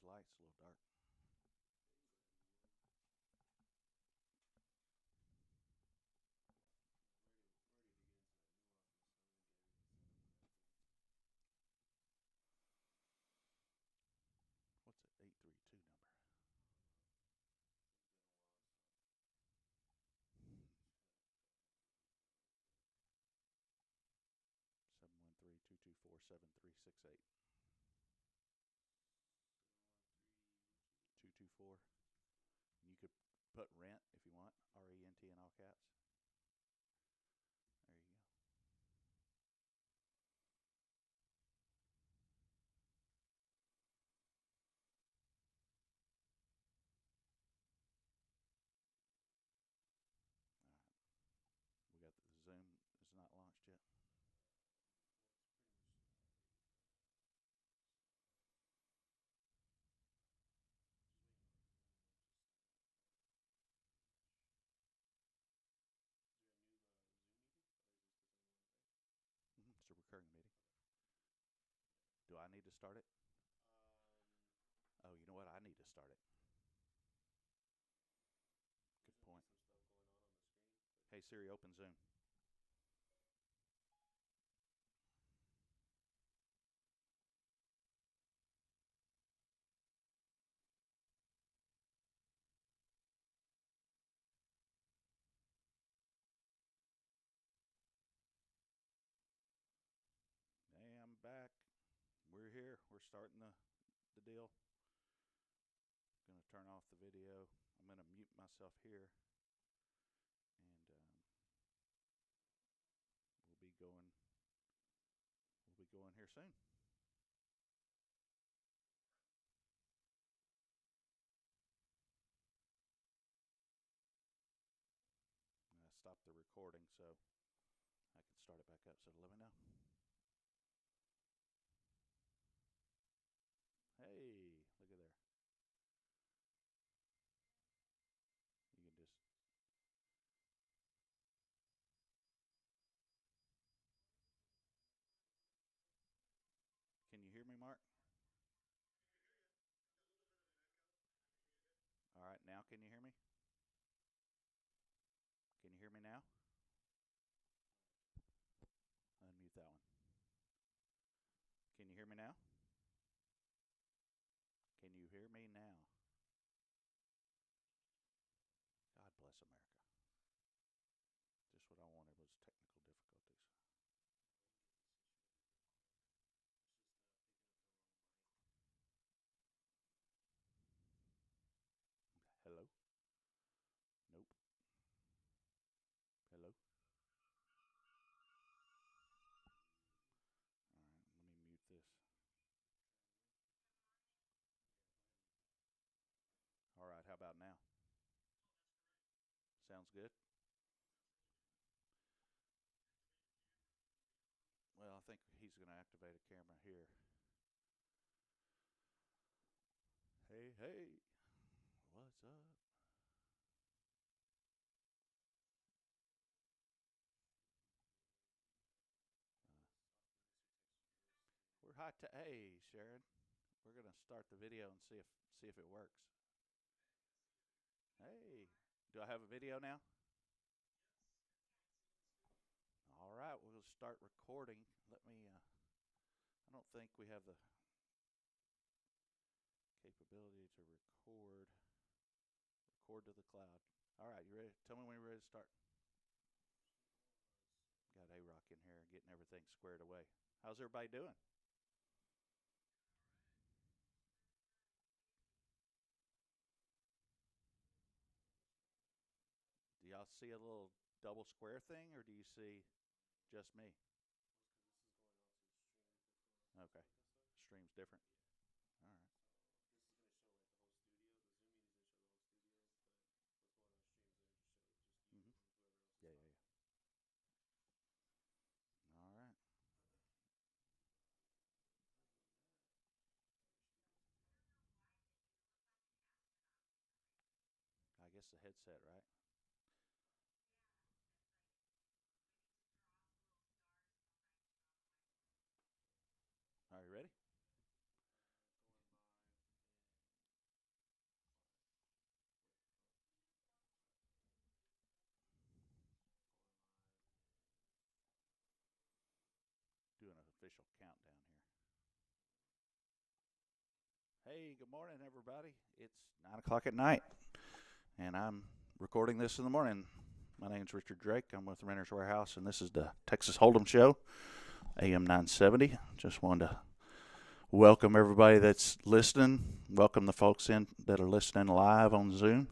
light's a little dark. Yeah, you go ahead and mute them. We're ready to get into that new office, so I'm gonna get everything set up correctly. What's that 832 number? I don't know. It's been a while, so just gonna go ahead and mute that real quick. 713-224-7368. 713. What was it? 224. 224. And you could put rent if you want. RENT in all caps. There you go. All right. We got the Zoom is not launched yet. Well, it's pretty much already so just waiting on Zoom to launch itself. But pretty much. Is there a new Zoom meeting, or is this the same one, right? It's a recurring meeting. Okay. Okay. Do I need to start it? Um, Oh, you know what? I need to start it. there's Good gonna be point. some stuff going on the screen, but Hey Siri, open Zoom. Hey, I'm back. We're here. We're starting the deal. Going to turn off the video. I'm going to mute myself here, and we'll be going. We'll be going here soon. I stopped the recording so I can start it back up. So let me know. Hey, look at there. You can just. Can you hear me, Mark? All right, now can you hear me? Can you hear me now? Unmute that one. Can you hear me now? Can you hear me now? God bless America. Just what I wanted was technical difficulties. yeah, we can get this issue every real quick. It's just picking up the wrong mic. Hello? Nope. Hello? All right, let me mute this. Try again. Yeah, go ahead and mute that. All right, how about now? Sounds good? Well, I think he's going to activate a camera here. Hey, hey. What's up? Optimistic textures roasted. We're hot to hey, Sharon. We're going to start the video and see if it works. Hey. Do I have a video now? All right, we'll start recording. Let me I don't think we have the capability to record to the cloud. All right, you ready? Tell me when you're ready to start. Got A-Rock in here getting everything squared away. How's everybody doing? Do y'all see a little double square thing, or do you see just me? Well, it's because this is going out to streams before Okay. Facebook and stuff. Stream's different. Yeah. All right. So this is gonna show like the whole studio. The Zoom meeting is gonna show the whole studio, but what's going on stream is gonna just show just you Mm-hmm. and whoever else is Yeah, talking. yeah, yeah. All right. Other than that, we should be good to go. I guess the headset, right? Are you ready? Going live in official countdown here. Hey, good morning, everybody. It's 9 o'clock at night, and I'm recording this in the morning. My name's Richard Drake. I'm with Renter's Warehouse, and this is the Texas Hold'em Show, AM 970. Just wanted to welcome everybody that's listening. Welcome the folks in that are listening live on Zoom.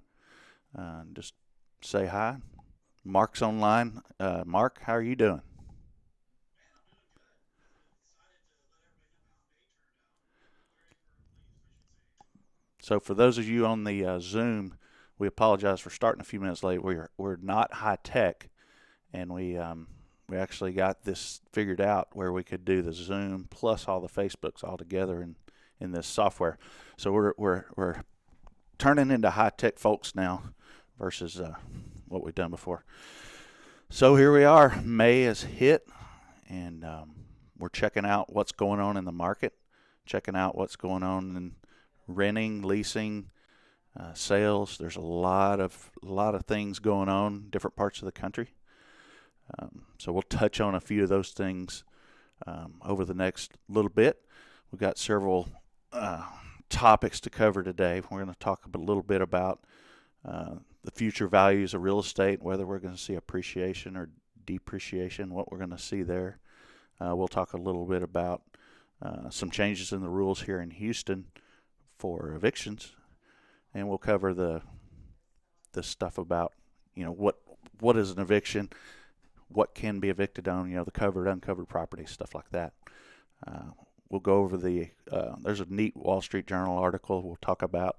Just say hi. Mark's online. Mark, how are you doing? So for those of you on the Zoom, we apologize for starting a few minutes late. We're not high tech, and we actually got this figured out where we could do the Zoom plus all the Facebooks all together in this software. So we're turning into high tech folks now versus what we've done before. So here we are. May is hit, and we're checking out what's going on in the market, checking out what's going on in renting, leasing, sales. There's a lot of things going on in different parts of the country. So we'll touch on a few of those things over the next little bit. We've got several topics to cover today. We're going to talk a little bit about the future values of real estate, whether we're going to see appreciation or depreciation, what we're going to see there. We'll talk a little bit about some changes in the rules here in Houston for evictions, and we'll cover the stuff about what is an eviction, what can be evicted on, the covered, uncovered property, stuff like that. We'll go over there's a neat Wall Street Journal article we'll talk about.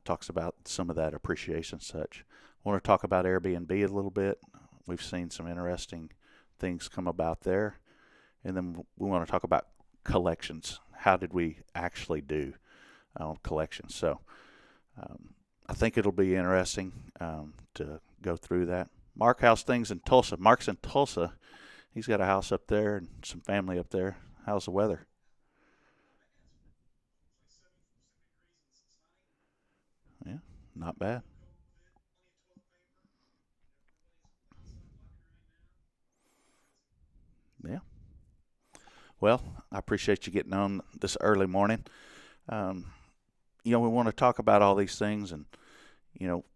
Talks about some of that appreciation and such. I want to talk about Airbnb a little bit. We've seen some interesting things come about there. And then we want to talk about collections. How did we actually do on collections? So I think it'll be interesting to go through that. Mark, how's things in Tulsa? Mark's in Tulsa. He's got a house up there and some family up there. How's the weather? Yeah, not bad. Yeah. Well, I appreciate you getting on this early morning. Um, we want to talk about all these things, and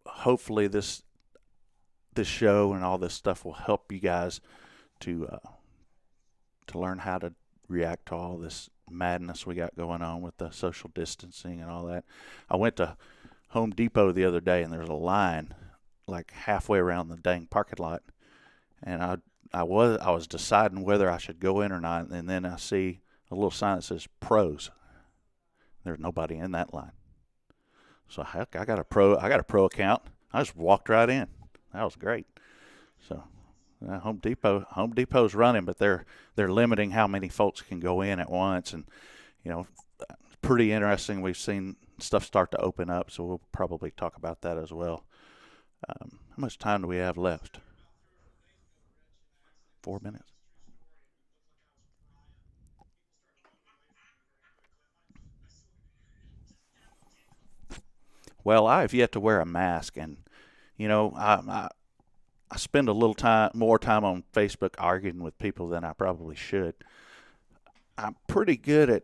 hopefully this show and all this stuff will help you guys to learn how to react to all this madness we got going on with the social distancing and all that. I went to Home Depot the other day, and there's a line like halfway around the dang parking lot, and I was deciding whether I should go in or not, and then I see a little sign that says pros. There's nobody in that line. So heck, I got a pro account. I just walked right in. That was great. So Home Depot's running, but they're limiting how many folks can go in at once, and you know, pretty interesting. We've seen stuff start to open up, so we'll probably talk about that as well. How much time do we have left? 4 minutes. Well, I have yet to wear a mask, and I spend a little more time on Facebook arguing with people than I probably should. I'm pretty good at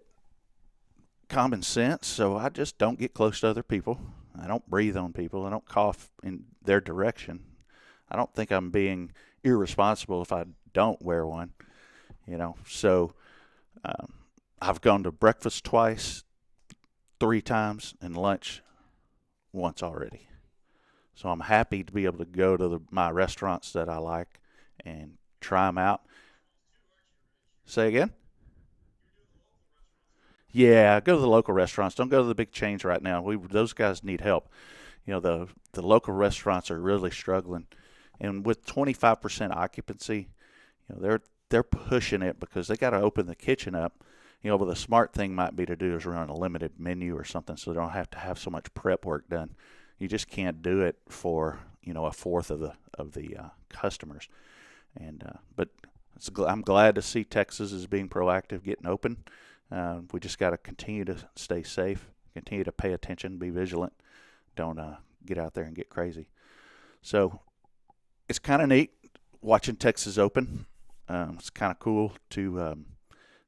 common sense, so I just don't get close to other people. I don't breathe on people. I don't cough in their direction. I don't think I'm being irresponsible if I don't wear one. So um, I've gone to breakfast twice, 3 times, and lunch once already. So I'm happy to be able to go to my restaurants that I like and try them out. Say again? Yeah, go to the local restaurants. Don't go to the big chains right now. Those guys need help. The local restaurants are really struggling, and with 25% occupancy, they're pushing it because they got to open the kitchen up. But the smart thing might be to do is run a limited menu or something, so they don't have to have so much prep work done. You just can't do it for a fourth of the customers. But I'm glad to see Texas is being proactive, getting open. We just got to continue to stay safe, continue to pay attention, be vigilant. Don't get out there and get crazy. So it's kind of neat watching Texas open. It's kind of cool to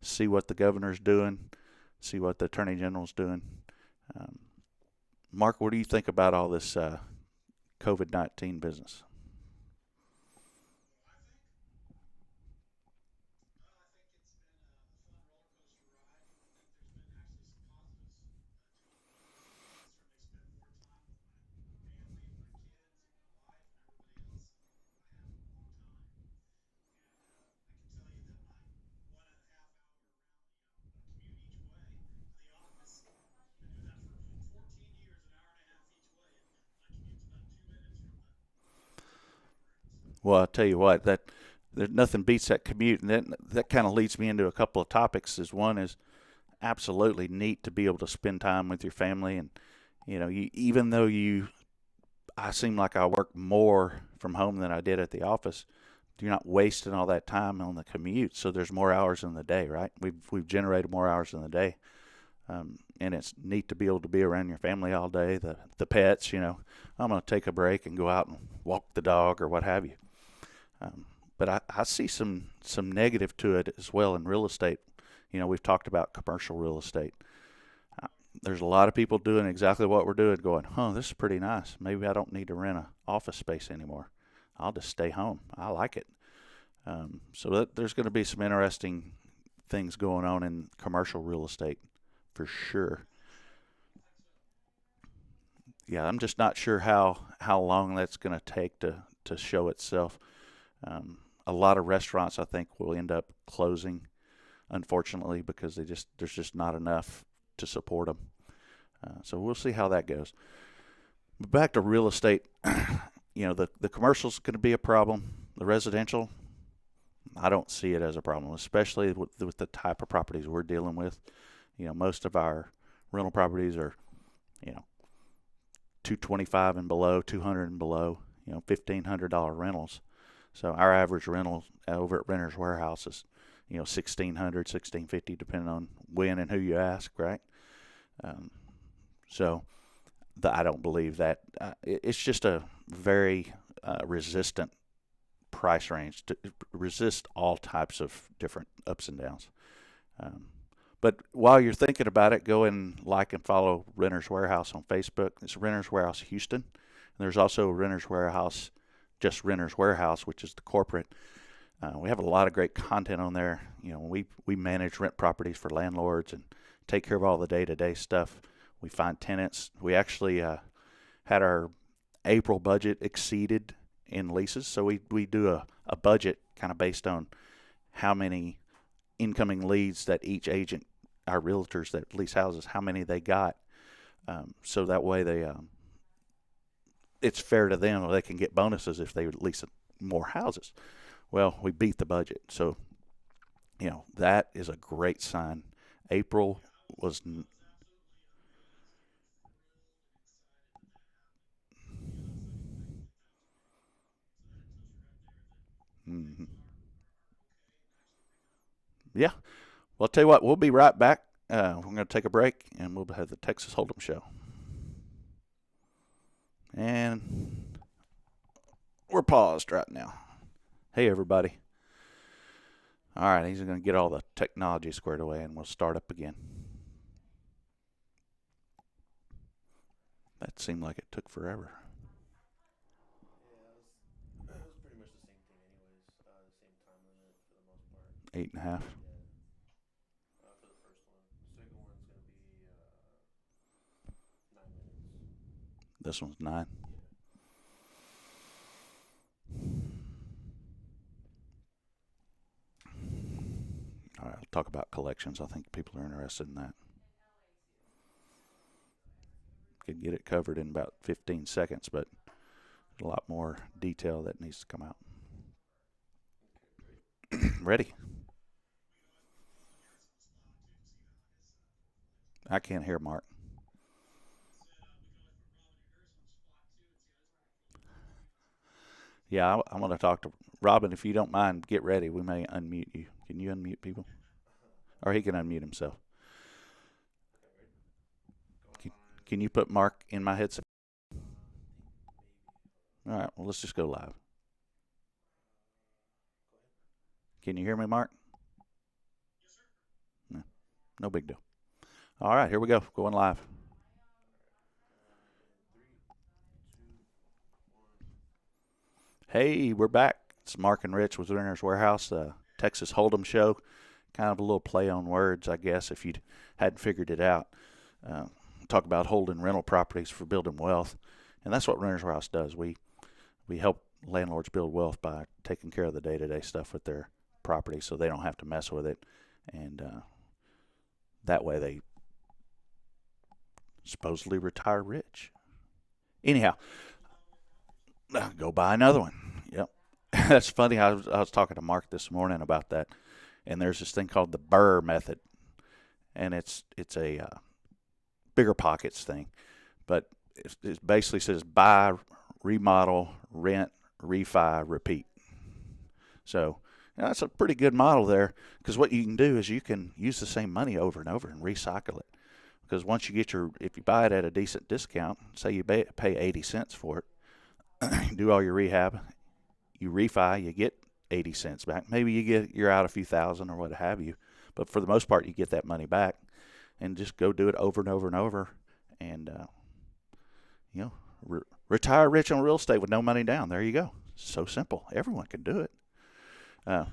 see what the governor's doing, see what the attorney general's doing. Um, Mark, what do you think about all this COVID-19 business? Well, I'll tell you what, that there's nothing beats that commute, and that kind of leads me into a couple of topics. Is one is absolutely neat to be able to spend time with your family, and even though I seem like I work more from home than I did at the office. You're not wasting all that time on the commute, so there's more hours in the day, right? We've generated more hours in the day, and it's neat to be able to be around your family all day. The pets, I'm going to take a break and go out and walk the dog or what have you. But I see some negative to it as well in real estate. We've talked about commercial real estate. Uh, there's a lot of people doing exactly what we're doing, going, this is pretty nice. Maybe I don't need to rent an office space anymore. I'll just stay home. I like it. There's going to be some interesting things going on in commercial real estate for sure. Yeah, I'm just not sure how long that's going to take to show itself. A lot of restaurants, I think, will end up closing, unfortunately, because there's just not enough to support them. So we'll see how that goes. But back to real estate, the commercial's going to be a problem. The residential, I don't see it as a problem, especially with the type of properties we're dealing with. Most of our rental properties are, you know, 225 and below, 200 and below, $1,500 rentals. So our average rental over at Renter's Warehouse is, 1,600, 1,650, depending on when and who you ask, right? Um, so I don't believe that. It's just a very resistant price range to resist all types of different ups and downs. Um, but while you're thinking about it, go and like and follow Renter's Warehouse on Facebook. It's Renter's Warehouse Houston. And there's also Renter's Warehouse, just Renter's Warehouse, which is the corporate. We have a lot of great content on there. We manage rent properties for landlords and take care of all the day-to-day stuff. We find tenants. We actually had our April budget exceeded in leases, so we do a budget kind of based on how many incoming leads that each agent, our realtors that lease houses, how many they got. So that way it's fair to them. They can get bonuses if they lease more houses. Well, we beat the budget, so that is a great sign. April was. Mm-hmm. Yeah. Well, I'll tell you what. We'll be right back. We're going to take a break, and we'll have the Texas Hold'em show. And we're paused right now. Hey, everybody. All right, he's going to get all the technology squared away, and we'll start up again. That seemed like it took forever. Yeah, it was pretty much the same thing, anyways. The same time limit for the most part. 8.5. Yeah. For the first one, the second one's gonna be 9 minutes. This one's 9. Yeah. All right, I'll talk about collections. I think people are interested in that. Could get it covered in about 15 seconds, but a lot more detail that needs to come out. Okay, ready? Ready? I can't hear Mark. Yeah, I'm going to talk to Robin. If you don't mind, get ready. We may unmute you. Can you unmute people? Or he can unmute himself. Okay, ready? Go Can, live. can you put Mark in my headset? I think maybe. All right, well, let's just go live. Go ahead. Can you hear me, Mark? No big deal. All right, here we go. Going live. In three, two, one. Hey, we're back. It's Mark and Rich with Renter's Warehouse, Texas Hold'em show. Kind of a little play on words, I guess, if you hadn't figured it out. Uh, Talk about holding rental properties for building wealth, and that's what Renter's Warehouse does. We help landlords build wealth by taking care of the day-to-day stuff with their property, so they don't have to mess with it, and that way they supposedly retire rich. Anyhow, go buy another one. Yep. That's funny. I was talking to Mark this morning about that, and there's this thing called the Burr method, and it's a bigger pockets thing, but it basically says buy, remodel, rent, refi, repeat. So that's a pretty good model there, because what you can do is you can use the same money over and over and recycle it. Because once you get if you buy it at a decent discount, say you pay 80 cents for it, do all your rehab, you refi, you get 80 cents back. Maybe you're out a few thousand or what have you, but for the most part, you get that money back, and just go do it over and over and over, and retire rich on real estate with no money down. There you go. So simple. Everyone can do it. Uh,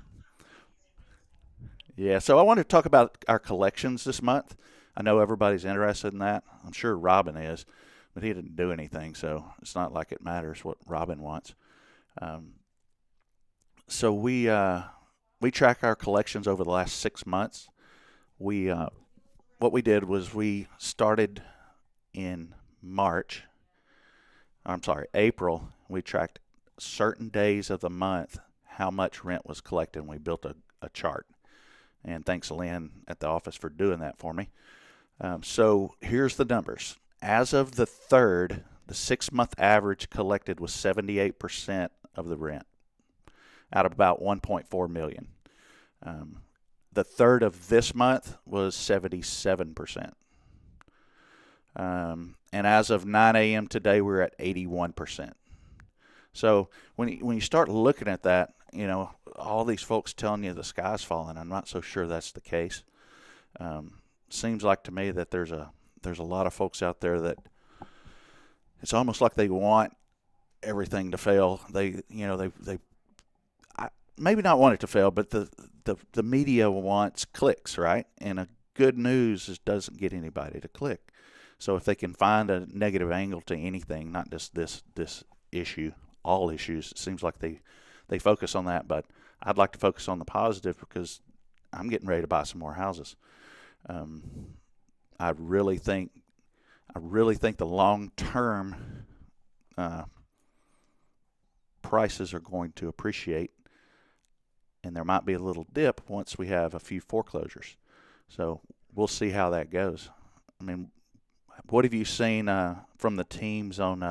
yeah. So I wanted to talk about our collections this month. I know everybody's interested in that. I'm sure Robin is, but he didn't do anything, so it's not like it matters what Robin wants. Um, so we track our collections over the last 6 months. We What we did was we started in March. I'm sorry, April. We tracked certain days of the month how much rent was collected, and we built a chart. And thanks to Lynn at the office for doing that for me. So here's the numbers. As of the 3rd, the 6 month average collected was 78% of the rent out of about 1.4 million. The 3rd of this month was 77%. And as of 9 a.m. today, we're at 81%. So when you start looking at that, all these folks telling you the sky's falling, I'm not so sure that's the case. Seems like to me that there's a lot of folks out there that it's almost like they want everything to fail. They maybe not want it to fail, but the media wants clicks, right? And a good news doesn't get anybody to click. So if they can find a negative angle to anything, not just this issue, all issues, it seems like they focus on that. But I'd like to focus on the positive, because I'm getting ready to buy some more houses. I really think the long term prices are going to appreciate, and there might be a little dip once we have a few foreclosures. So we'll see how that goes. I mean, what have you seen from the teams on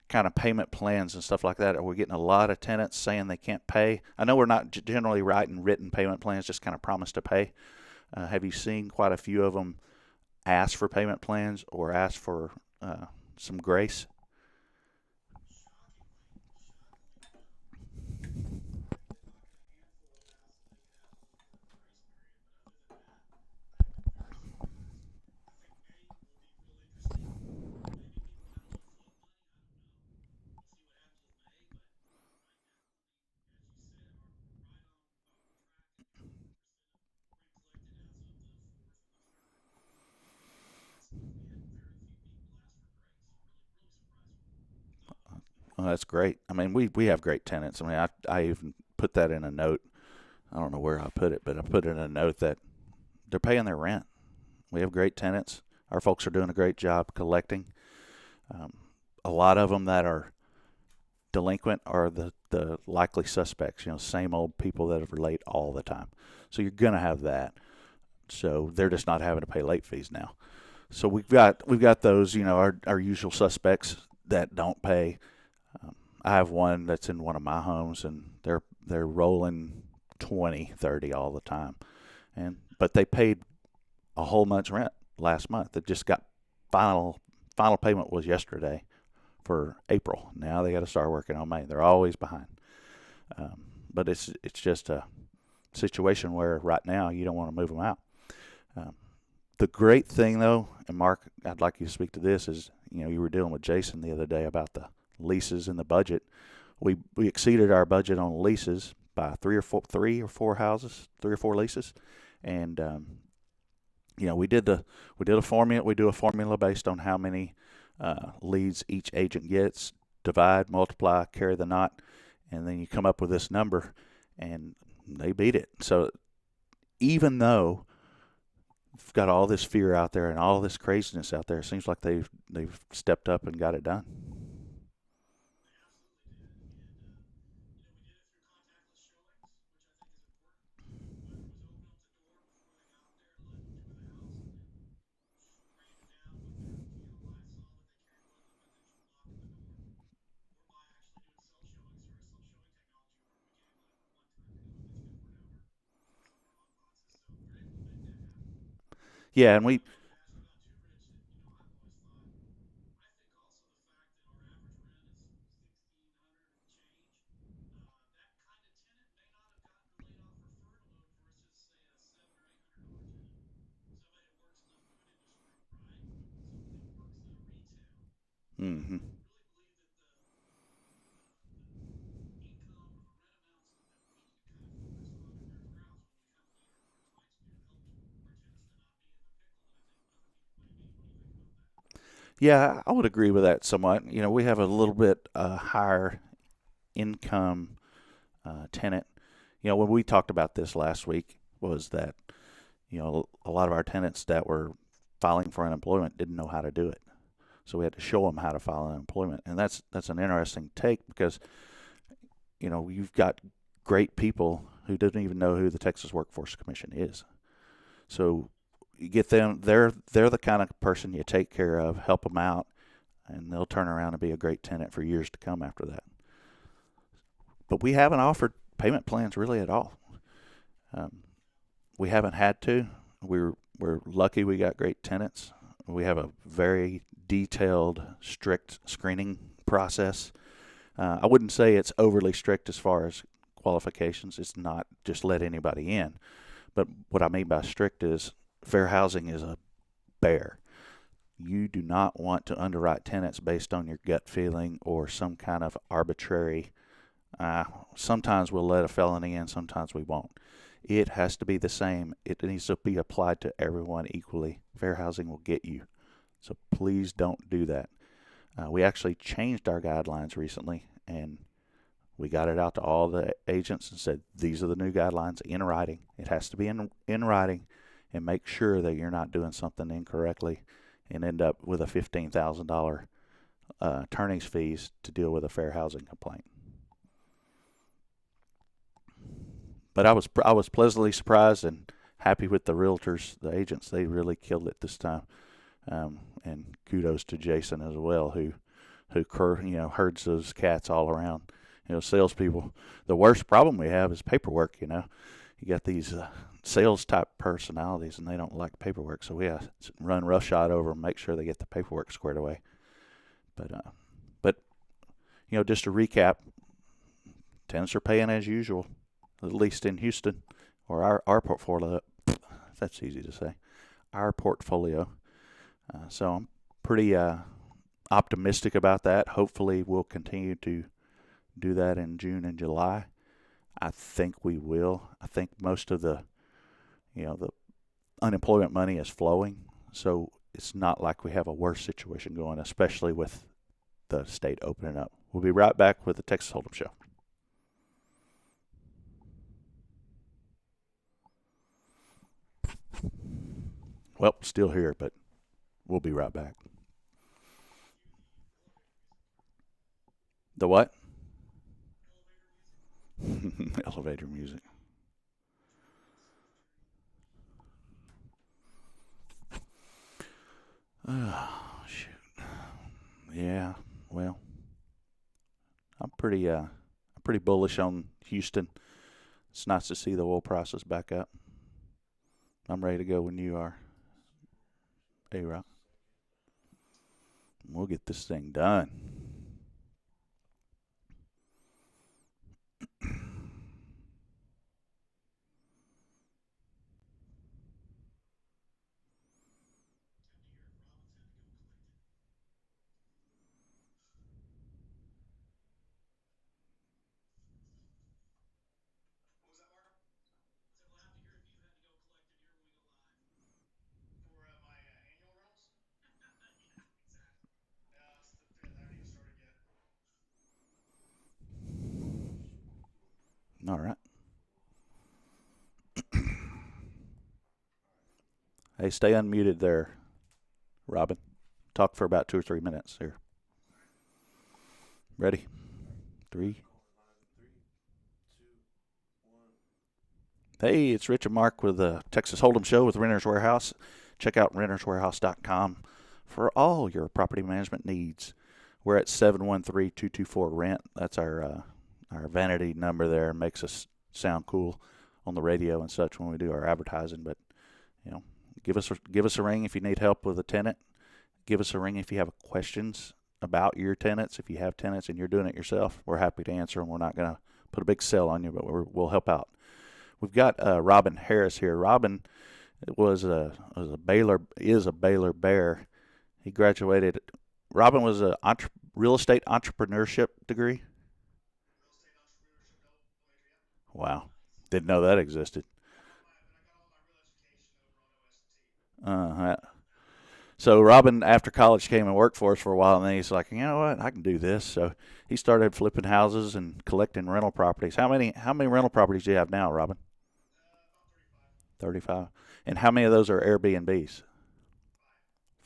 kind of payment plans and stuff like that? Are we getting a lot of tenants saying they can't pay? I know we're not generally writing written payment plans, just kind of promise to pay. Have you seen quite a few of them ask for payment plans or ask for some grace? Well, that's great. I mean, we have great tenants. I mean, I even put that in a note. I don't know where I put it, but I put it in a note that they're paying their rent. We have great tenants. Our folks are doing a great job collecting. Um, a lot of them that are delinquent are the likely suspects. Same old people that are late all the time. So you're gonna have that. So they're just not having to pay late fees now. So we've got those. Our usual suspects that don't pay. I have one that's in one of my homes, and they're rolling 20, 30 all the time, but they paid a whole month's rent last month. It just got final payment was yesterday for April. Now they got to start working on May. They're always behind, but it's just a situation where right now you don't want to move them out. Um, the great thing, though, and Mark, I'd like you to speak to this, is you were dealing with Jason the other day about the leases and the budget. We exceeded our budget on leases by three or four houses, 3 or 4 leases, and we did a formula. We do a formula based on how many leads each agent gets, divide, multiply, carry the knot, and then you come up with this number, and they beat it. So even though we've got all this fear out there and all this craziness out there, it seems like they've stepped up and got it done. They absolutely did, and we did it through contactless showings, which I think is important. Whether it was opening up the door before they got there and letting them tour the house, and spraying them down with their Lysol that they carry with them, and then just locking the door, or by actually doing self showings through our self showing technology, where we get able to one time go and let you go for an hour on some of our lock boxes. So we're able to make that happen. Yeah, And and we you had asked about Two Ridge. That I've always thought. I think also the fact that our average rent is 1,600 and change. That kind of tenant may not have gotten laid off or furloughed versus say a $700 or $800 tenant. Somebody that works in the food industry, right? Somebody that works retail. hmm I really believe that the income or the rent amounts that we need to kind of focus on in their crowds when we have later in our clients do help our tenants to not be in the pickle that I think other people may be. What do you think about that? yeah, I would agree with that somewhat. We have a little bit higher income tenant. When we talked about this last week, was that a lot of our tenants that were filing for unemployment didn't know how to do it, so we had to show them how to file unemployment, and that's an interesting take because you've got great people who didn't even know who the Texas Workforce Commission is. So you get them; they're the kind of person you take care of, help them out, and they'll turn around and be a great tenant for years to come after that. But we haven't offered payment plans really at all. Um, we haven't had to. We're lucky we got great tenants. We have a very detailed, strict screening process. I wouldn't say it's overly strict as far as qualifications. It's not just let anybody in. But what I mean by strict is fair housing is a bear. You do not want to underwrite tenants based on your gut feeling or some kind of arbitrary. Sometimes we'll let a felony in, sometimes we won't. It has to be the same. It needs to be applied to everyone equally. Fair housing will get you. So please don't do that. We actually changed our guidelines recently, and we got it out to all the agents and said, these are the new guidelines in writing. It has to be in writing, and make sure that you're not doing something incorrectly and end up with a $15,000 attorney's fees to deal with a fair housing complaint. But I was pleasantly surprised and happy with the realtors, the agents. They really killed it this time. And kudos to Jason as well, who herds those cats all around. Salespeople. The worst problem we have is paperwork. You got these sales type personalities, and they don't like paperwork. So we have to run roughshod over them, make sure they get the paperwork squared away. But just to recap, tenants are paying as usual, at least in Houston, or our portfolio. That's easy to say. Our portfolio. So I'm pretty optimistic about that. Hopefully, we'll continue to do that in June and July. I think we will. I think most of the unemployment money is flowing, so it's not like we have a worse situation going, especially with the state opening up. We'll be right back with the Texas Hold'em Show. Well, still here, but we'll be right back. Cue The what? the elevator music. Elevator music. Oh, shoot. Yeah. Well, I'm pretty bullish on Houston. It's nice to see the oil prices back up. I'm ready to go when you are, A-Rock. We'll get this thing done. All right. Hey, stay unmuted there, Robin. Talk for about 2 or 3 minutes here. Ready? Three. Hey, it's Rich and Mark with the Texas Hold'em Show with Renters Warehouse. Check out renterswarehouse.com for all your property management needs. We're at 713-224-RENT. That's our vanity number there. Makes us sound cool on the radio and such when we do our advertising. But you know, give us a ring if you need help with a tenant. Give us a ring if you have questions about your tenants. If you have tenants and you're doing it yourself, we're happy to answer them. We're not going to put a big sell on you, but we'll help out. We've got Robin Harris here. Robin was a Baylor is a Baylor Bear. He graduated. Robin was a real estate entrepreneurship degree. Real estate entrepreneurship double major. Yep. Wow, didn't know that existed. I got all my real education over on OST. Uh, so Robin, after college, came and worked for us for a while, and then he's like, you know what, I can do this. So he started flipping houses and collecting rental properties. How many rental properties do you have now, Robin? About 35. 35. And how many of those are Airbnbs?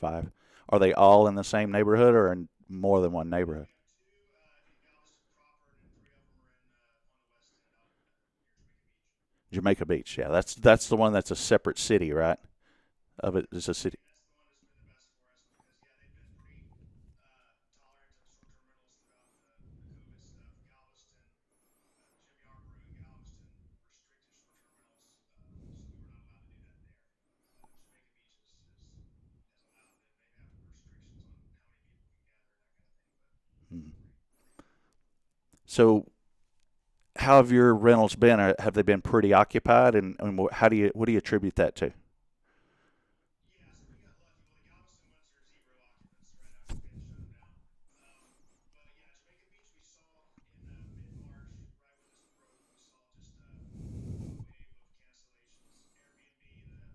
5. 5. Are they all in the same neighborhood or in more than one We neighborhood? have 2 in Galveston proper, and then 3 of them are in on the west end out near Jamaica Beach. Jamaica Beach. Yeah, that's the one that's a separate city, right? Of it is a city. And that's the one that's been the best for us because they've been pretty tolerant of short-term rentals throughout the COVID stuff. Galveston, Jim Yarborough in Galveston restricted short-term rentals, so we were not allowed to do that there. Jamaica Beach has allowed them. They have restrictions on how many people can gather and that kind of thing, but Hmm. feel free. So, how have your rentals been? Have they been pretty occupied? And what do you attribute that to? Yeah, so we got lucky. Well, the Galveston ones are zero occupants right after we had to shut them down. But yeah, Jamaica Beach we saw in mid-March, right when this broke, we saw just a wave of cancellations. Airbnb,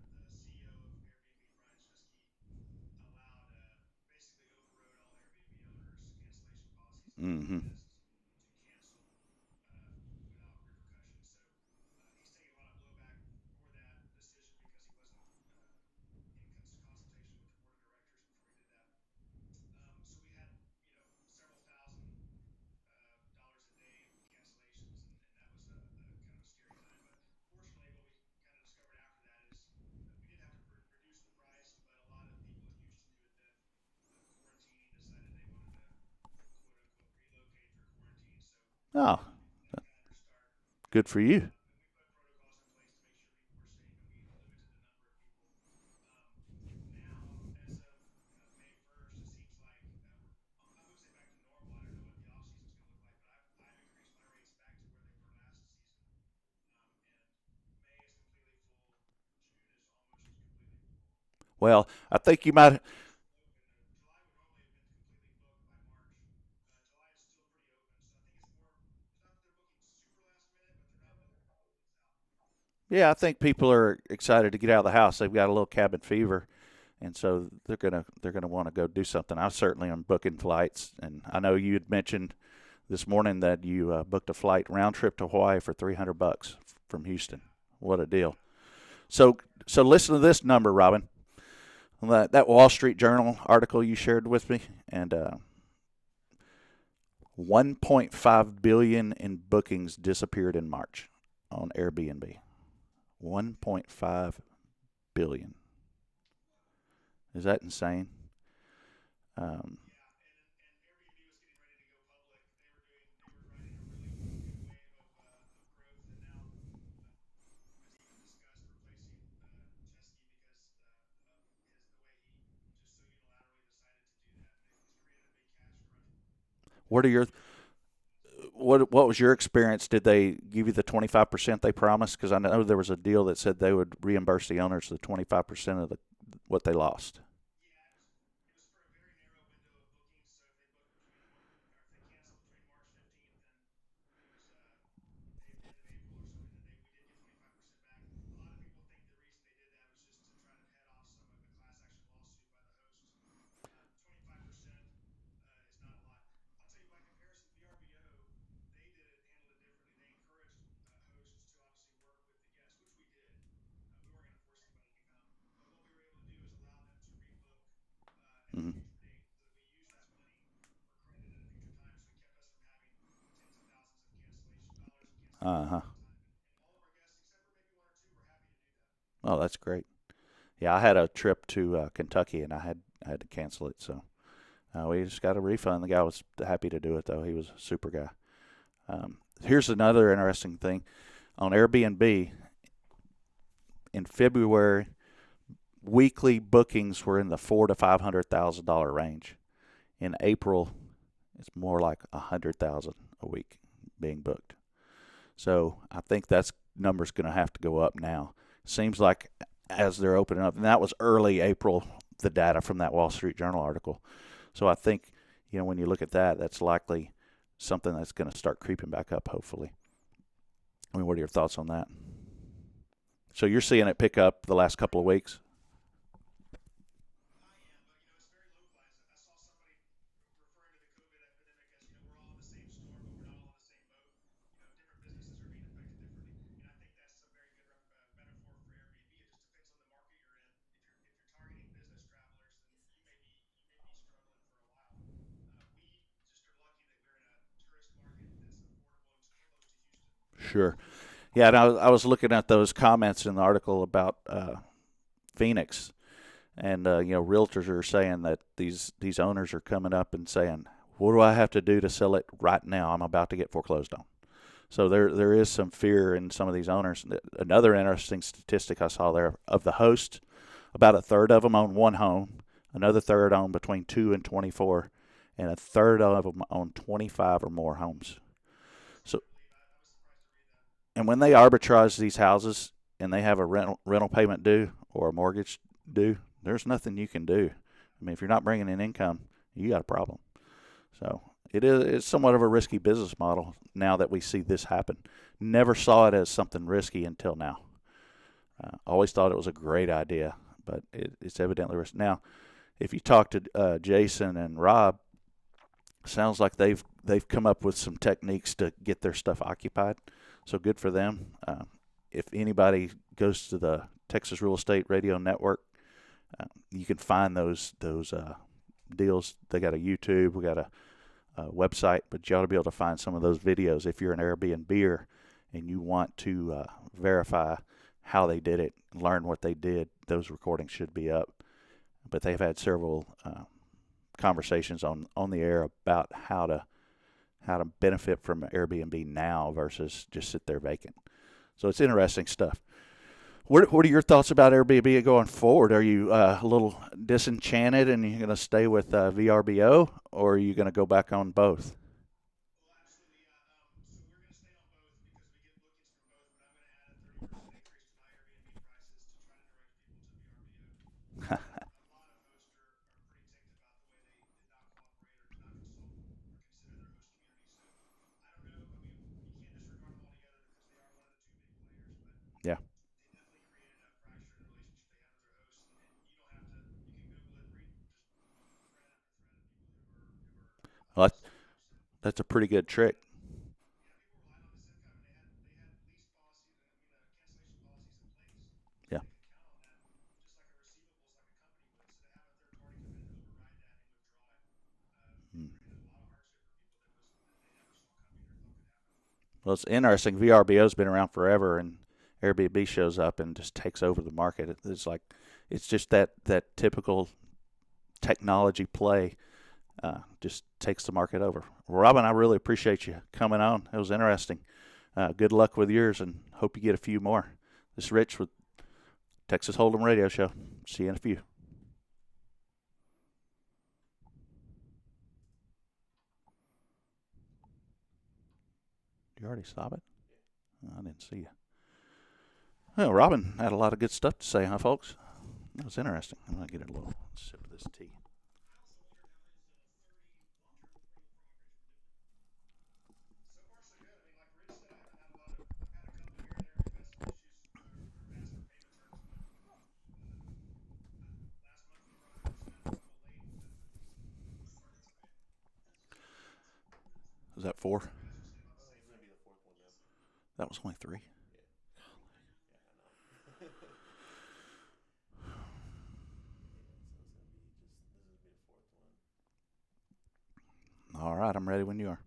the CEO of Airbnb, Brian Chesky, allowed basically overrode all Airbnb owners' cancellation policies and told Mm-hmm. guests to cancel without repercussion. So he's taking a lot of blowback for that decision because he wasn't in consultation with the board of directors before he did that. So we had, several thousand dollars a day of cancellations, and that was a kind of a scary time. But fortunately, what we kind of discovered after that is we did have to reduce the price, but a lot of people in Houston who had been quarantining decided they wanted to quote unquote relocate their quarantine. So Oh, they kind of restart. good for you. And we put protocols in place to make sure people were safe, and we limited the number of people. Um, Now, as of May 1st, it seems like I wouldn't say back to normal. I don't know what the off season is going to look like, but I've increased my rates back to where they were last season. And May is completely full. June is almost completely full. Well, I think you July might. is open. July would normally have been completely booked by March. July is still pretty open, so I think it's more. It's not that they're booking super last minute, but they're not booking all opens out. Yeah, I think people are excited to get out of the house. They've got a little cabin fever, and so they're gonna want to go do something. I certainly am booking flights, and I know you had mentioned this morning that you booked a flight round trip to Hawaii for $300 from Houston. What a deal! So listen to this number, Robin. That Wall Street Journal article you shared with me, and 1.5 billion in bookings disappeared in March on Airbnb. 1.5 billion. Is that insane? Um, Yeah, and Airbnb was getting ready to go public. They were riding a really good wave of growth, and now has even discussed replacing Chesky because the way he just so unilaterally decided to do that. He's created a big cash crunch. what are your what was your experience? Did they give you the 25% they promised? Because I know there was a deal that said they would reimburse the owners the 25% of what they lost. Yeah, it was for a very narrow window of bookings. So if they booked between or if they canceled between March 15th and it was the end of April or something, then we did get 25% back. A lot of people think the reason they did that was just to try to head off some of the class action lawsuit by the host. 25% is not a lot. I'll tell you by comparison, VRBO, they handled it differently. They encouraged Mm-hmm. we used that money for credit at a future time, so it kept us from having tens of thousands of cancellation dollars of Uh cancellations huh. at the time. And all of our guests, except for maybe one or two, were happy to do that. Oh, that's great. Yeah, I had a trip to Kentucky and I had to cancel it, so we just got a refund. The guy was happy to do it though. He was a super guy. Here's another interesting thing on Airbnb in February. Weekly bookings were in the $400,000 to $500,000 range. In April, it's more like 100,000 a week being booked. So I think that's number's going to have to go up now. Seems like as they're opening up, and that was early April, the data from that Wall Street Journal article. So I think, when you look at that, that's likely something that's going to start creeping back up, hopefully. I mean, what are your thoughts on that? So you're seeing it pick up the last couple of weeks? I am, but it's very localized. I saw somebody referring to the COVID epidemic as we're all in the same storm, but we're not all in the same boat. Different businesses are being affected differently, and I think that's a very good metaphor for Airbnb. It just depends on the market you're in. If you're targeting business travelers, then you may be struggling for a while. We just are lucky that we're in a tourist market that's affordable and close to Houston. Sure. Yeah, and I was looking at those comments in the article about Phoenix, and realtors are saying that these owners are coming up and saying, "What do I have to do to sell it right now? I'm about to get foreclosed on." So there is some fear in some of these owners. Another interesting statistic I saw there of the hosts, about a third of them own one home, another third own between 2 and 24, and a third of them own 25 or more homes. That's So hard to believe. I was surprised to read that. and when they arbitrage these houses and they have a rental payment due or a mortgage due, there's nothing you can do. I mean, if you're not bringing in income, you got a problem. So it's somewhat of a risky business model now that we see this happen. Never saw it as something risky until now. Always thought it was a great idea, but it's evidently risky. Now, if you talk to Jason and Rob, sounds like they've come up with some techniques to get their stuff occupied. So good for them. If anybody goes to the Texas Real Estate Radio Network, you can find those deals. They got a YouTube, we got a website, but you ought to be able to find some of those videos if you're an Airbnb and you want to verify how they did it, learn what they did. Those recordings should be up. But they've had several conversations on the air about how to benefit from Airbnb now versus just sit there vacant. So it's interesting stuff. What are your thoughts about Airbnb going forward? Are you a little disenchanted and you're going to stay with VRBO, or are you going to go back on both? Well, absolutely. So we're going to stay on both because we get bookings from both, but I'm going to add a 30% increase to my Airbnb prices to try to direct people to VRBO. A lot of hosts are pretty ticked about the way they did not cooperate or did not consult or consider their host community. So I don't know. I mean, you can't disregard them altogether because they are one of the two big players, but Yeah. they definitely created a fracture in the relationship they had with their hosts. And you don't have to. You can Google it and read just thread after thread of people who are Well, super upset. that's a pretty good trick. Yeah, people relied on the SIPCOM, and they had lease policies, cancellation policies in place, so Yeah. they could count on that, just like a receivables, like a company would. So to have a third party come in and override that and withdraw it, it Hmm. created a lot of hardship for people that they never saw coming or thought could happen. Well, it's interesting. VRBO's been around forever, and Airbnb shows up and just takes over the market. It's like it's just that typical technology play just takes the market over. Robin, I really appreciate you coming on. It was interesting. Good luck with yours, and hope you get a few more. This is Rich with Texas Hold'em Radio Show. See you in a few. Did you already stop it? I didn't see you. Well, Robin had a lot of good stuff to say, huh, folks? That was interesting. I'm going to get a little sip of this tea. I also wondered how his 30 long-term rental programs were doing. So far, so good. I mean, like Rich said, I haven't had a lot of. I've had a couple here and there who've had some issues or asked for payment terms, but last month we were 100% of normal late with some of our down payment. Is that four? You guys are staying about the same, right? That was only three. All right, I'm ready when you are.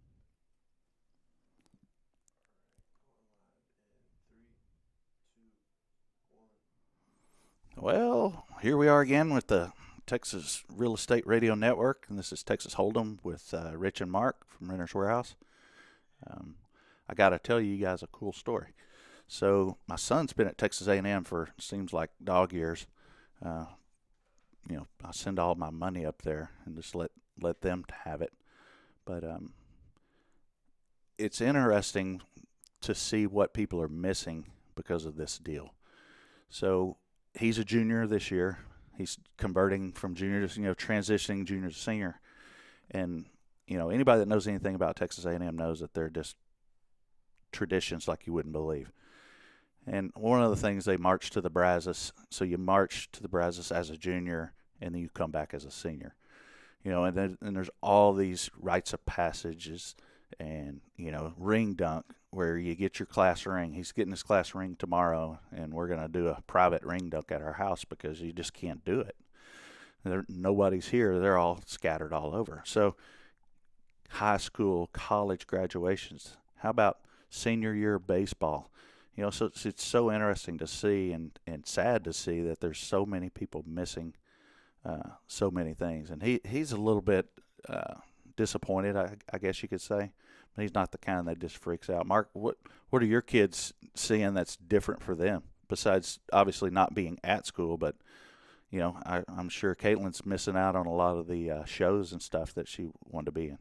Well, here we are again with the Texas Real Estate Radio Network, and this is Texas Hold'em with Rich and Mark from Renter's Warehouse. Um, I got to tell you guys a cool story. So my son's been at Texas A&M for seems like dog years. Uh, I send all my money up there and just let them have it. But it's interesting to see what people are missing because of this deal. So he's a junior this year. He's converting from junior to transitioning junior to senior, and anybody that knows anything about Texas A&M knows that they're just traditions like you wouldn't believe. And one of the things, they march to the Brazos. So you march to the Brazos as a junior, and then you come back as a senior. And there's all these rites of passages and ring dunk where you get your class ring. He's getting his class ring tomorrow, and we're going to do a private ring dunk at our house because you just can't do it. Nobody's here. They're all scattered all over. So high school, college graduations. How about senior year of baseball? So it's so interesting to see and sad to see that there's so many people missing so many things. And he's a little bit disappointed, I guess you could say. But he's not the kind that just freaks out. Mark, what are your kids seeing that's different for them besides obviously not being at school? But I'm sure Caitlin's missing out on a lot of the shows and stuff that she wanted to be in.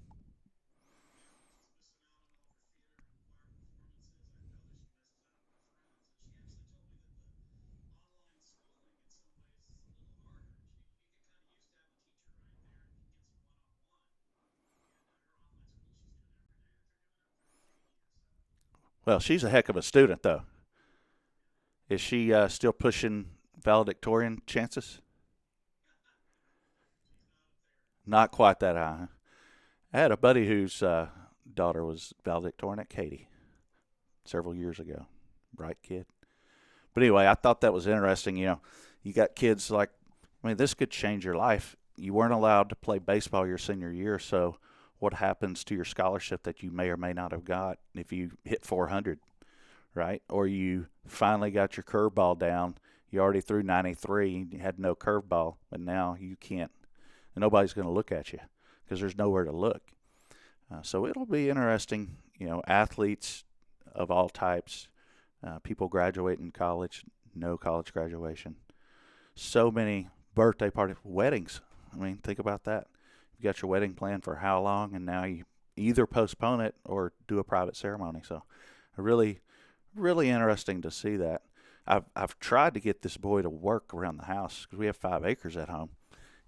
Well, she's a heck of a student, though. Is she still pushing valedictorian chances? Not quite that high. Huh? I had a buddy whose daughter was valedictorian at Katy several years ago. Bright kid. But anyway, I thought that was interesting. You got kids like, this could change your life. You weren't allowed to play baseball your senior year, so what happens to your scholarship that you may or may not have got if you hit 400, right? Or you finally got your curveball down. You already threw 93, you had no curveball, but now you can't. And nobody's going to look at you because there's nowhere to look. So it'll be interesting, athletes of all types, people graduating college, no college graduation. So many birthday parties, weddings. Think about that. You got your wedding planned for how long, and now you either postpone it or do a private ceremony. So really, really interesting to see that. I've tried to get this boy to work around the house because we have 5 acres at home,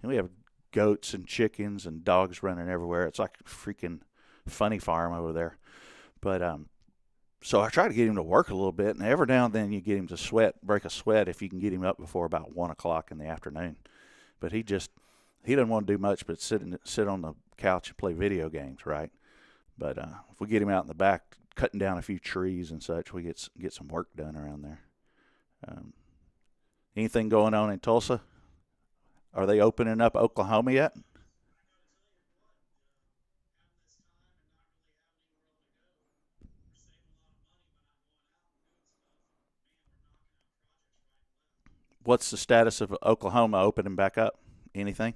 and we have goats and chickens and dogs running everywhere. It's like a freaking funny farm over there. But so I try to get him to work a little bit, and every now and then you get him to break a sweat if you can get him up before about 1 o'clock in the afternoon. But he doesn't want to do much but sit on the couch and play video games, right? But if we get him out in the back cutting down a few trees and such, we get some work done around there. Um, Anything going on in Tulsa? Are they opening up Oklahoma yet? What's the status of Oklahoma opening back up? Anything?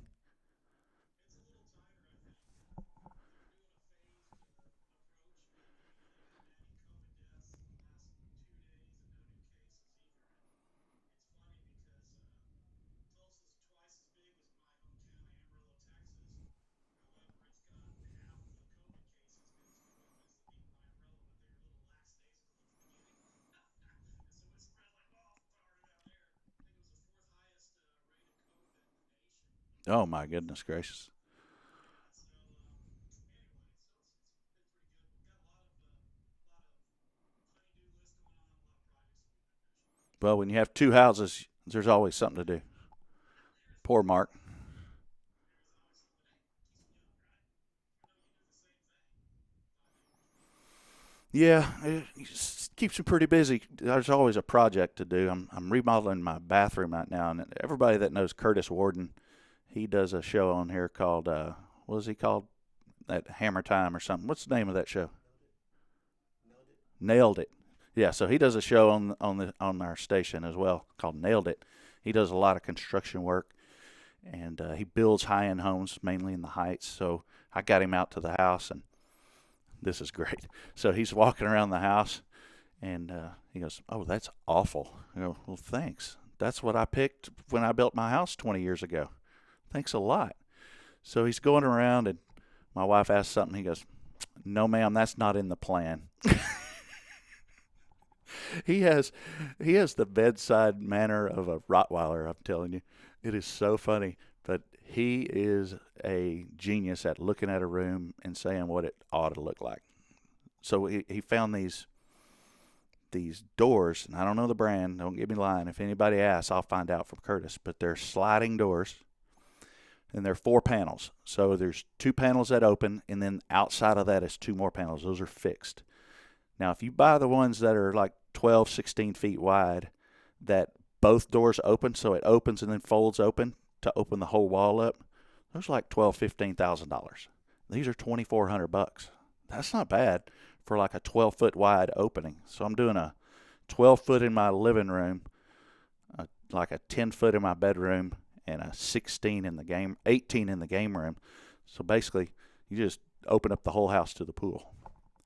Oh my goodness gracious! Well, when you have 2 houses, there's always something to do. Poor Mark. Yeah, it keeps me pretty busy. There's always a project to do. I'm remodeling my bathroom right now, and everybody that knows Curtis Warden, he does a show on here called what is he called? that Hammer Time or something. What's the name of that show? Nailed it. Nailed It. Yeah, so he does a show on our station as well called Nailed It. He does a lot of construction work, and he builds high end homes mainly in the Heights. So I got him out to the house, and this is great. So he's walking around the house, and he goes, "Oh, that's awful." I go, "Well, thanks. That's what I picked when I built my house 20 years ago. Thanks a lot." So he's going around, and my wife asks something. He goes, "No, ma'am, that's not in the plan." he has he has the bedside manner of a Rottweiler. I'm telling you, it is so funny. But he is a genius at looking at a room and saying what it ought to look like. So he found these doors, and I don't know the brand. Don't get me lying. If anybody asks, I'll find out from Curtis. But they're sliding doors, and they're 4 panels. So there's 2 panels that open, and then outside of that is 2 more panels. Those are fixed. Now, if you buy the ones that are like 12, 16 feet wide, that both doors open, so it opens and then folds open to open the whole wall up, those are like $12,000, $15,000. These are $2,400. That's not bad for like a 12-foot wide opening. So I'm doing a 12 foot in my living room, like a 10 foot in my bedroom, and a 18 in the game room. So basically, you just open up the whole house to the pool.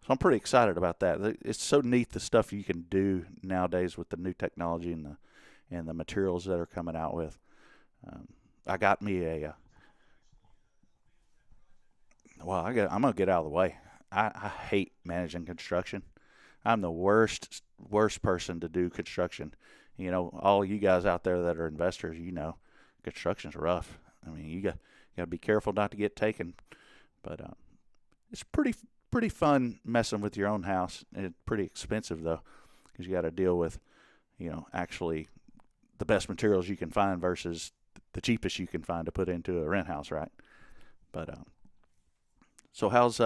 So I'm pretty excited about that. It's so neat the stuff you can do nowadays with the new technology and the materials that are coming out with. Um, I got me a well. I'm gonna get out of the way. I hate managing construction. I'm the worst person to do construction. You know, all you guys out there that are investors, you know, construction's rough. I mean, you got to be careful not to get taken. But it's pretty fun messing with your own house. It's pretty expensive though, because you got to deal with, you know, actually the best materials you can find versus the cheapest you can find to put into a rent house, right? But so how's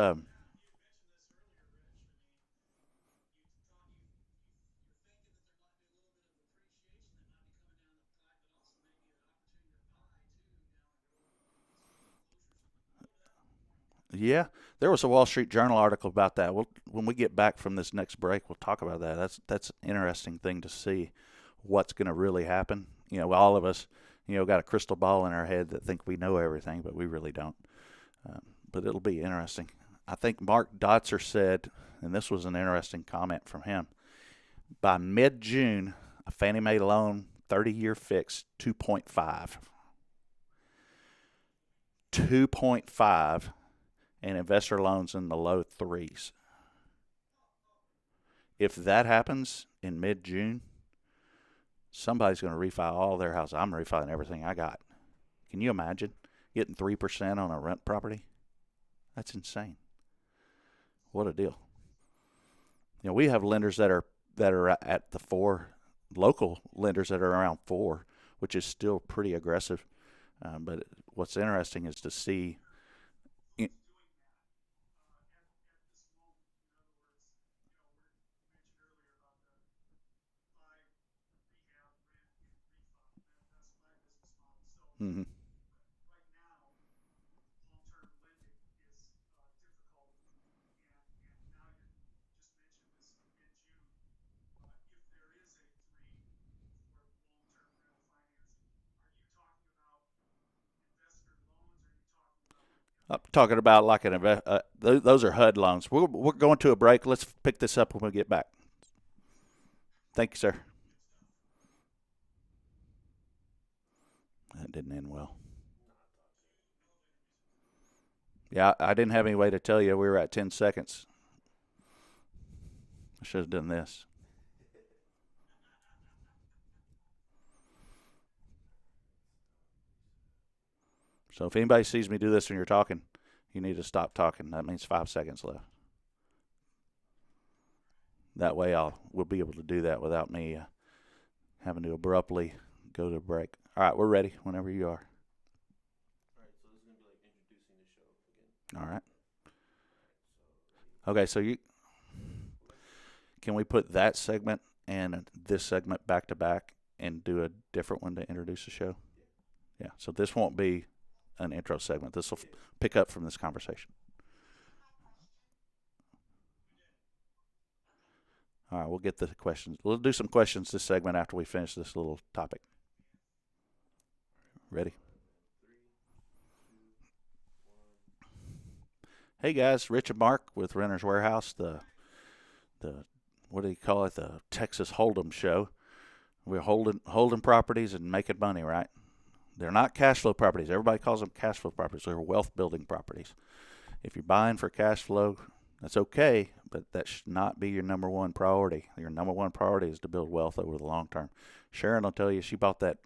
Yeah, there was a Wall Street Journal article about that. When we get back from this next break, we'll talk about that. That's an interesting thing to see what's going to really happen. You know, all of us, you know, got a crystal ball in our head that think we know everything, but we really don't. But it'll be interesting. I think Mark Dotzer said, and this was an interesting comment from him. By mid-June, a Fannie Mae loan 30-year fix 2.5, 2.5, and investor loans in the low threes. If that happens in mid-June, somebody's going to refi all their house. I'm refining everything I got. Can you imagine getting 3% on a rent property? That's insane. What a deal. You know, we have lenders that are at the 4, local lenders that are around 4, which is still pretty aggressive. But what's interesting is to see. Mm-hmm. I'm talking about like those are HUD loans. We're going to a break. Let's pick this up when we get back. Thank you, sir. That didn't end well. Yeah, I didn't have any way to tell you we were at 10 seconds. I should have done this. So if anybody sees me do this when you're talking, you need to stop talking. That means 5 seconds left. That way we'll be able to do that without me having to abruptly go to break. All right, we're ready whenever you are. Alright, so this is gonna be like introducing the show again. All right. Alright, so Okay, so you can we put that segment and this segment back to back and do a different one to introduce the show? Yeah. So this won't be an intro segment. This will pick up from this conversation. All right, we'll get the questions. We'll do some questions this segment after we finish this little topic. Ready? Hey guys, Rich and Mark with Renter's Warehouse, the what do you call it? The Texas Hold'em show. We're holding properties and making money, right? They're not cash flow properties. Everybody calls them cash flow properties. They're wealth building properties. If you're buying for cash flow, that's okay, but that should not be your number one priority. Your number one priority is to build wealth over the long term. Sharon will tell you she bought that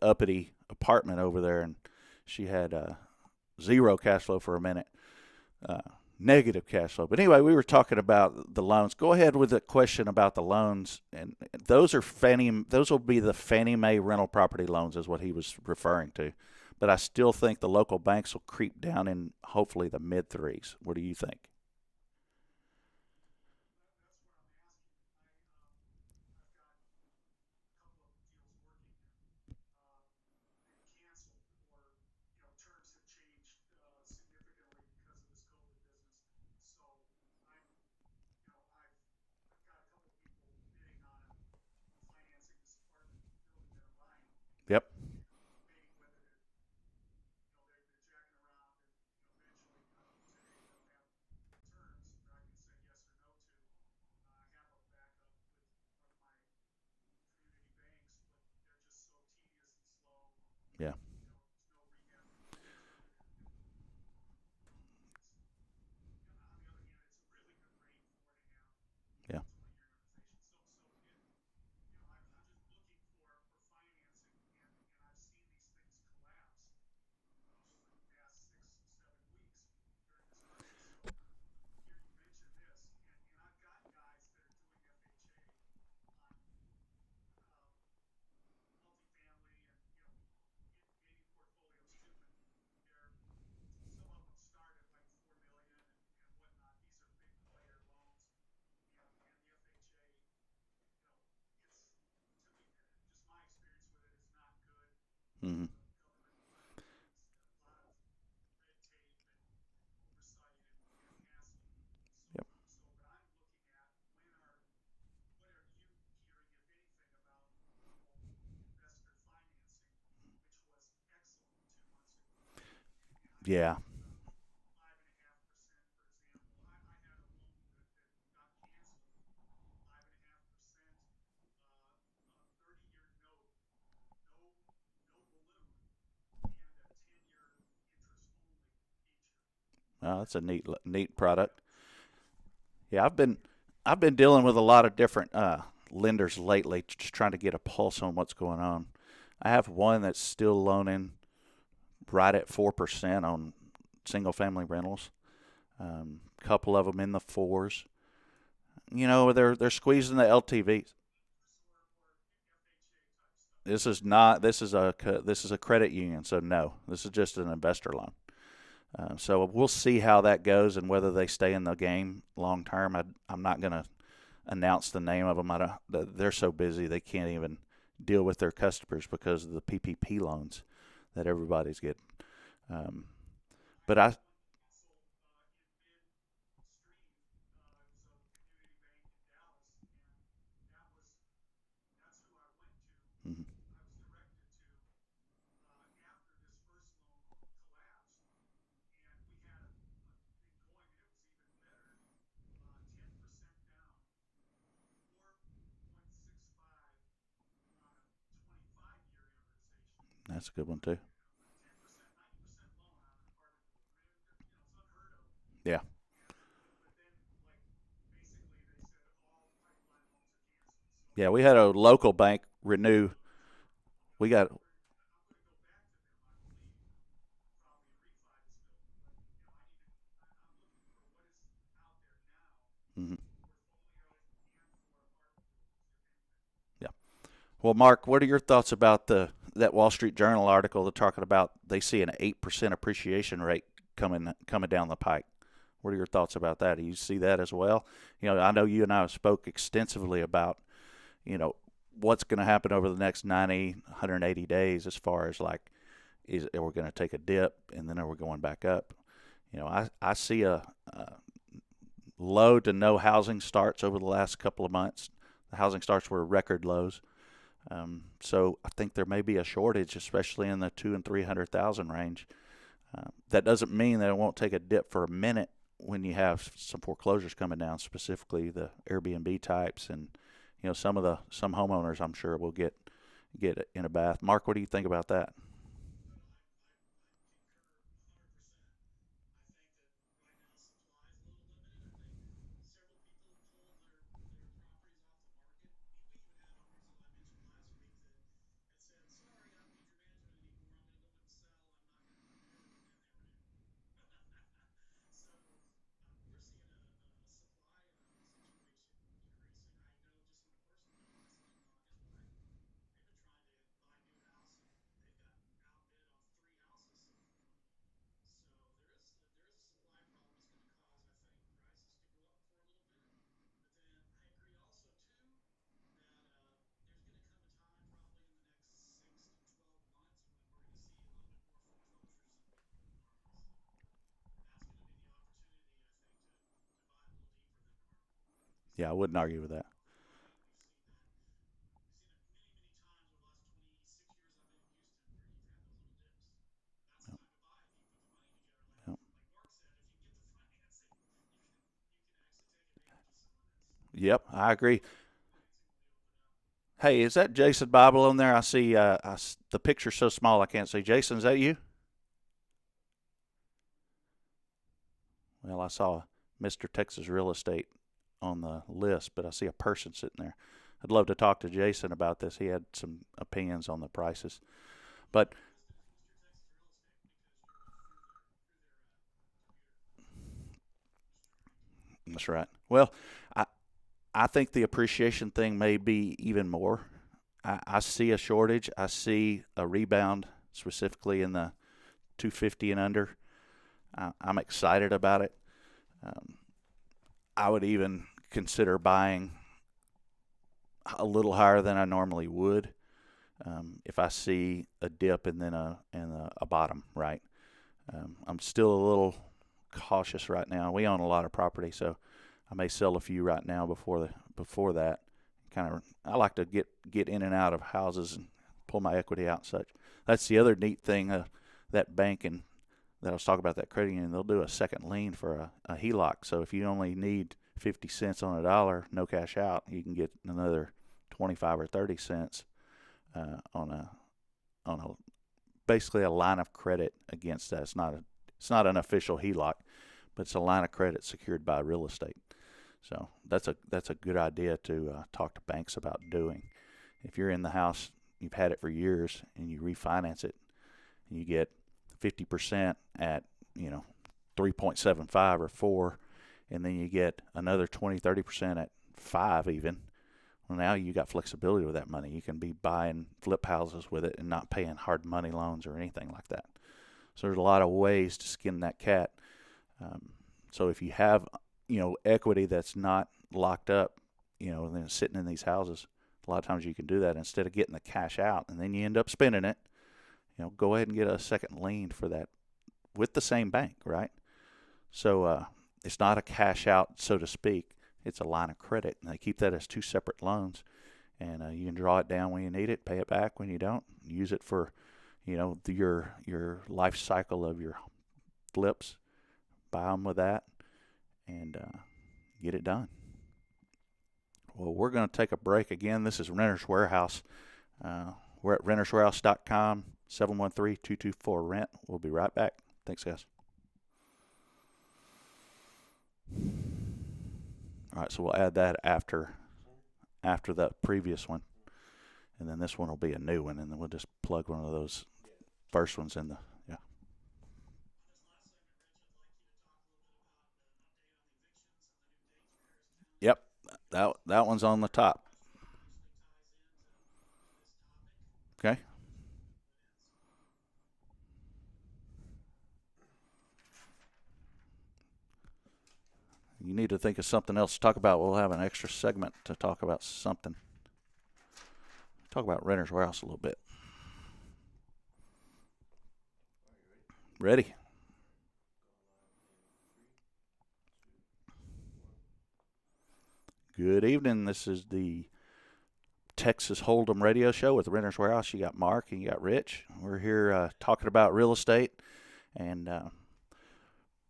uppity apartment over there, and she had zero cash flow for a minute, uh, negative cash flow. But anyway, we were talking about the loans. Go ahead with the question about the loans, and those are Fannie. Those will be the Fannie Mae rental property loans, is what he was referring to. But I still think the local banks will creep down in hopefully the mid threes. What do you think? Yep. Yeah. Yeah. Mm-hmm. Yep. Yeah. That's a neat product. Yeah, I've been dealing with a lot of different lenders lately, just trying to get a pulse on what's going on. I have one that's still loaning right at 4% on single family rentals. Couple of them in the fours. They're squeezing the LTVs. This is a credit union, so no, this is just an investor loan. So we'll see how that goes and whether they stay in the game long term. I'm not going to announce the name of them. They're so busy they can't even deal with their customers because of the PPP loans that everybody's getting. Um, but I, mhm, that's a good one too. Yeah, yeah. We had a local bank renew. We got. Mhm, yeah. Well, Mark, what are your thoughts about the that Wall Street Journal article that talking about they see an 8% appreciation rate coming down the pike? What are your thoughts about that? Do you see that as well? I know you and I have spoke extensively about you know what's going to happen over the next 90, 180 days as far as like is are we going to take a dip and then are we going back up? I see low to no housing starts over the last couple of months. The housing starts were record lows. So I think there may be a shortage, especially in the 200,000 and 300,000 range. That doesn't mean that it won't take a dip for a minute when you have some foreclosures coming down, specifically the Airbnb types, and some homeowners I'm sure will get in a bath. Mark, what do you think about that? No, no, I concur 100%. I think that right now supply is a little limited. I think several people have pulled their properties off the market. I mean, we even had owners, as I mentioned last week, that said, "Sorry, I don't need your management anymore. I'm going to go in and sell. I'm good," and then they renew. So we're seeing a supply situation increasing. I know just on a personal note, my son-in-law and his wife, they've been trying to buy a new house and they've got outbid on three houses so far. So there is a supply problem that's going to cause, I think, prices to go up for a little bit. But then I agree also too that there's going to come a time probably in the next 6 to 12 months when we're going to see a little bit more foreclosures in the market. So and that's going to be the opportunity, I think, to buy a little deeper than normal. Because Yeah, I that wouldn't dip argue with in that. buying, we've seen that. We've seen it many, many times over the last 26 years I've been in Houston where you've had those little dips. That's the Yep, time to buy if you can put the money together. yep. Like Mark said, if you can get the financing, you can actually take advantage of some of this. Yep, I agree. Hopefully financing will be open up. Hey, is that Jason Bible on there? I see the picture's so small I can't see. Jason, is that you? Well, I saw Mr. Texas Real Estate on the list, but I see a person sitting there. I'd love to talk to Jason about this. He had some opinions on the prices. But You're listed as Mr. Texas Real Estate because you're through their computer, Mr. RET. that's right. Well, I I think the appreciation thing may be even more. I see a shortage. I see a rebound specifically in the 250 and under. I'm excited about it. Um, I would even consider buying a little higher than I normally would if I see a dip and then a bottom. Right. I'm still a little cautious right now. We own a lot of property, so I may sell a few right now before that. Kind of, I like to get in and out of houses and pull my equity out and such. That's the other neat thing. That bank and that I was talking about, that credit union, they'll do a second lien for a HELOC. So if you only need 50 cents on a dollar, no cash out, you can get another 25 or 30 cents on a basically a line of credit against that. It's not an official HELOC, but it's a line of credit secured by real estate. So that's a good idea to talk to banks about doing. If you're in the house, you've had it for years, and you refinance it, and you get 50% at 3.75 or 4, and then you get another 20-30% at 5 even. Well, now you got flexibility with that money. You can be buying flip houses with it and not paying hard money loans or anything like that. So there's a lot of ways to skin that cat. So if you have equity that's not locked up, and then sitting in these houses, a lot of times you can do that instead of getting the cash out and then you end up spending it. Go ahead and get a second lien for that with the same bank, right? So it's not a cash out, so to speak. It's a line of credit, and they keep that as two separate loans. And you can draw it down when you need it, pay it back when you don't. Use it for, your life cycle of your flips. Buy them with that, and get it done. Well, we're going to take a break again. This is Renter's Warehouse. We're at renterswarehouse.com, 713-224-RENT. We'll be right back. Thanks, guys. All right, so we'll add that after that previous one, and then this one will be a new one, and then we'll just plug one of those first ones in the yeah. On this last segment, Rich, I'd like you to talk a little bit about the update on the evictions on the new dates in various towns Yep, because that one's on the top. that actually ties into this topic Okay. with ends. You need to think of something else to talk about. We'll have an extra segment to talk about something. Talk about Renter's Warehouse a little bit. Ready? Good evening. This is the Texas Hold'em radio show with the Renter's Warehouse. You got Mark and you got Rich. We're here talking about real estate and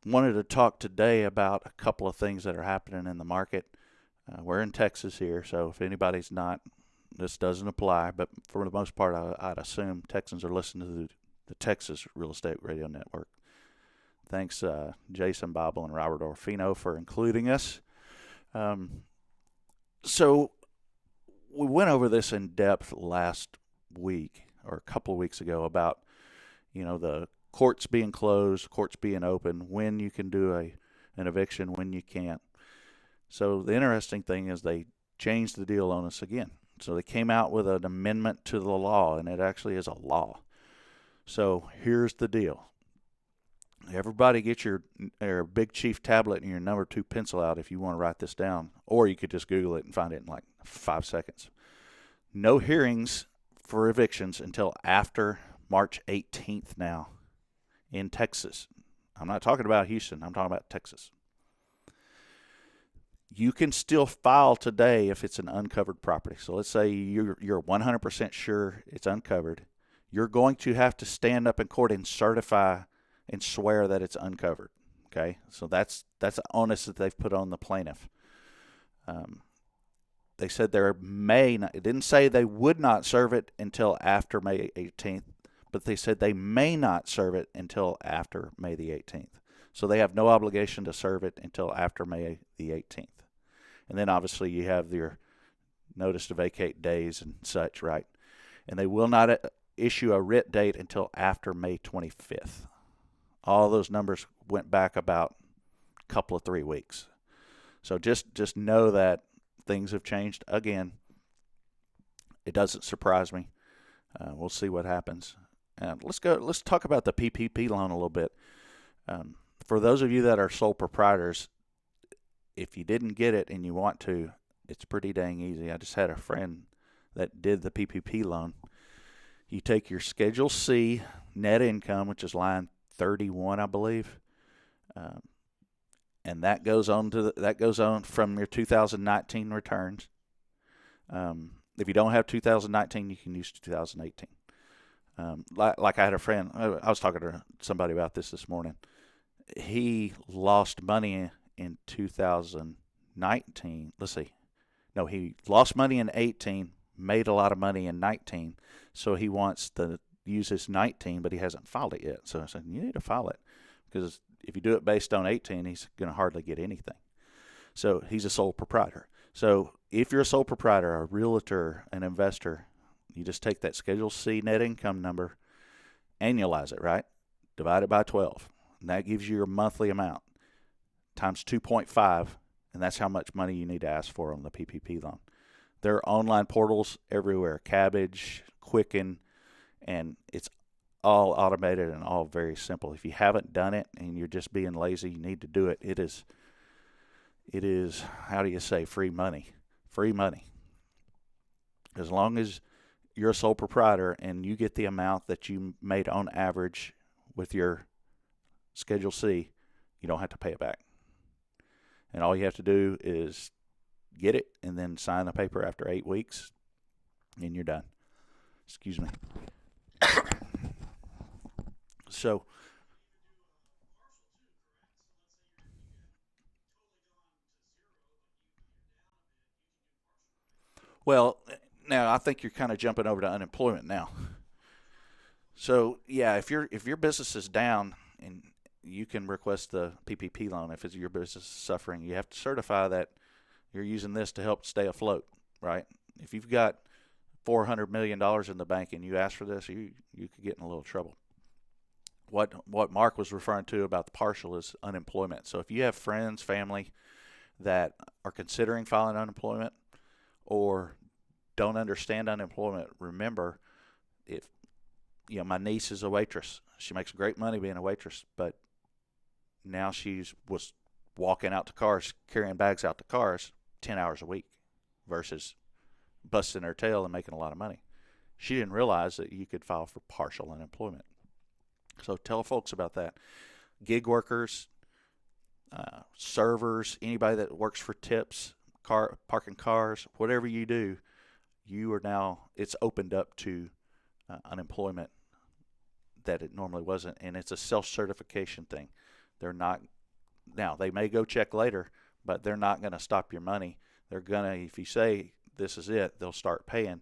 wanted to talk today about a couple of things that are happening in the market. We're in Texas here, so if anybody's not, this doesn't apply. But for the most part, I'd assume Texans are listening to the Texas Real Estate Radio Network. Thanks, Jason Bible and Robert Orfino, for including us. So we went over this in depth last week or a couple of weeks ago about, the courts being closed, courts being open, when you can do an eviction, when you can't. So the interesting thing is they changed the deal on us again. So they came out with an amendment to the law, and it actually is a law. So here's the deal. Everybody get your Big Chief tablet and your number 2 pencil out if you want to write this down. Or you could just Google it and find it in like 5 seconds. No hearings for evictions until after March 18th now in Texas. I'm not talking about Houston. I'm talking about Texas. You can still file today if it's an uncovered property. So let's say you're 100% sure it's uncovered. You're going to have to stand up in court and certify and swear that it's uncovered. Okay, so that's the onus that they've put on the plaintiff. They said there may not, it didn't say they would not serve it until after May 18th, but they said they may not serve it until after May the 18th. So they have no obligation to serve it until after May the 18th. And then obviously you have your notice to vacate days and such, right? And they will not issue a writ date until after May 25th. All those numbers went back about a couple of 3 weeks. So just know that things have changed again. It doesn't surprise me. We'll see what happens. Let's talk about the PPP loan a little bit. For those of you that are sole proprietors, if you didn't get it and you want to, it's pretty dang easy. I just had a friend that did the PPP loan. You take your Schedule C net income, which is line 31, I believe, and that goes on from your 2019 returns. If you don't have 2019, you can use 2018. Like I had a friend, I was talking to somebody about this morning. He lost money in 2019. Let's see. No, he lost money in 18, made a lot of money in 19, so he wants to use his 19, but he hasn't filed it yet. So I said, you need to file it, because if you do it based on 18, he's going to hardly get anything. So he's a sole proprietor. So if you're a sole proprietor, a realtor, an investor, you just take that Schedule C net income number, annualize it, right? Divide it by 12, and that gives you your monthly amount times 2.5, and that's how much money you need to ask for on the PPP loan. There are online portals everywhere, Cabbage, Quicken, and it's all automated and all very simple. If you haven't done it and you're just being lazy, you need to do it. It is, how do you say, free money. Free money. As long as you're a sole proprietor and you get the amount that you made on average with your Schedule C, you don't have to pay it back. And all you have to do is get it and then sign the paper after 8 weeks, and you're done. Excuse me. So, well, now I think you're kind of jumping over to unemployment now. So, yeah, if your business is down and you can request the PPP loan if it's your business is suffering, you have to certify that you're using this to help stay afloat, right? If you've got $400 million in the bank and you ask for this, you could get in a little trouble. What Mark was referring to about the partial is unemployment. So if you have friends, family that are considering filing unemployment or don't understand unemployment, remember, if my niece is a waitress. She makes great money being a waitress, but now she's was walking out to cars, carrying bags out to cars 10 hours a week versus busting her tail and making a lot of money. She didn't realize that you could file for partial unemployment. So tell folks about that. Gig workers, servers, anybody that works for tips, parking cars, whatever you do, you are now, it's opened up to unemployment that it normally wasn't, and it's a self-certification thing. They're not, now they may go check later, but they're not going to stop your money. They're gonna, if you say this is it, they'll start paying.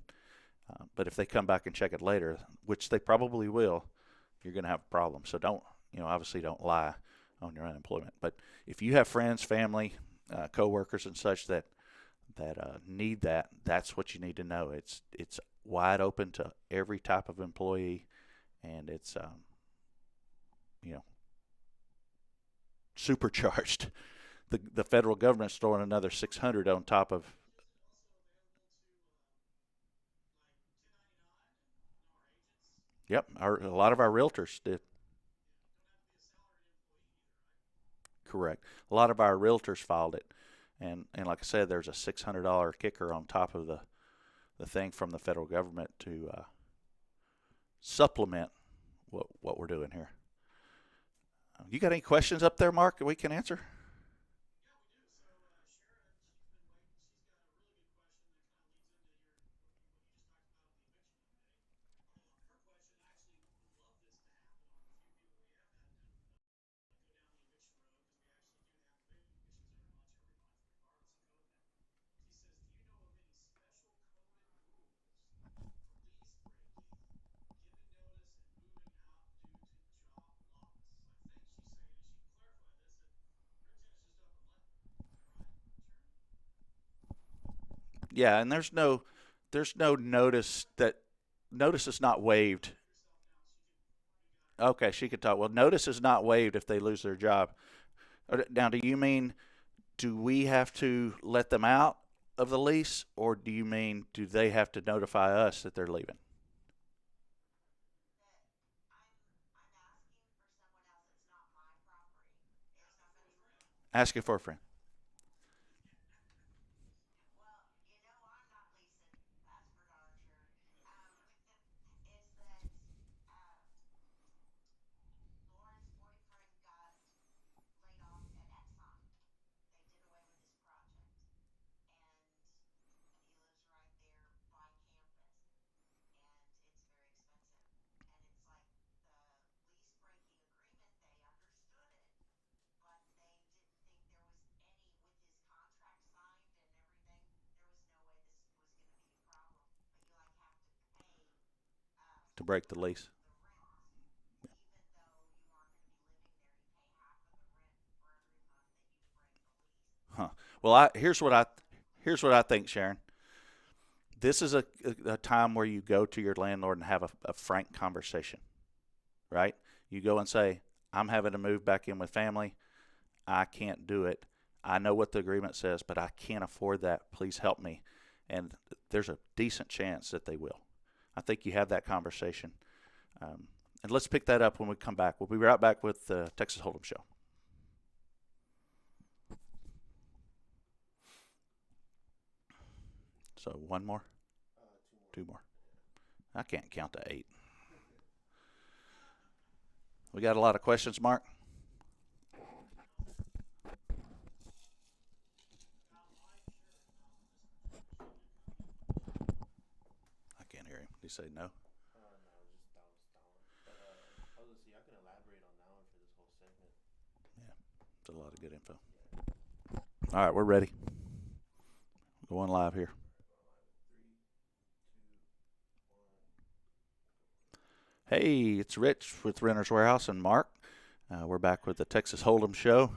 But if they come back and check it later, which they probably will, you're going to have a problem. So don't, obviously don't lie on your unemployment. But if you have friends, family, coworkers, and such that need that, that's what you need to know. It's wide open to every type of employee, and it's you know supercharged. The federal government's throwing another 600 on top of. Yep, a lot of our realtors did. Correct. A lot of our realtors filed it, and like I said, there's a $600 kicker on top of the thing from the federal government to supplement what we're doing here. You got any questions up there, Mark, that we can answer? Yeah, and there's no notice that notice is not waived. Okay, she could talk. Well, notice is not waived if they lose their job. Now, do you mean do we have to let them out of the lease, or do you mean do they have to notify us that they're leaving? Asking for a friend. To break the lease. Huh. Well, here's what I think, Sharon. This is a time where you go to your landlord and have a frank conversation, right? You go and say, I'm having to move back in with family. I can't do it. I know what the agreement says, but I can't afford that. Please help me. And there's a decent chance that they will. I think you have that conversation. And let's pick that up when we come back. We'll be right back with the Texas Hold'em Show. So one more, two more. I can't count to 8. We got a lot of questions, Mark. I can't hear him. Did he say no? Yeah, it's a lot of good info. All right, we're ready. Going live here. Hey, it's Rich with Renters Warehouse and Mark. We're back with the Texas Hold'em Show.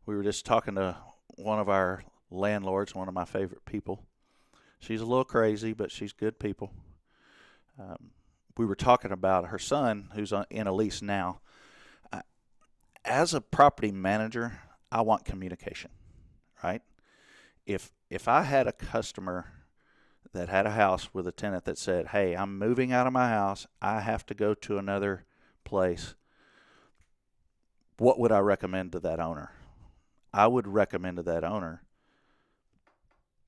We were just talking to one of our landlords, one of my favorite people. She's a little crazy, but she's good people. We were talking about her son, who's in a lease now. Uh, as a property manager, I want communication, right? If I had a customer that had a house with a tenant that said, "Hey, I'm moving out of my house. I have to go to another place." What would I recommend to that owner? I would recommend to that owner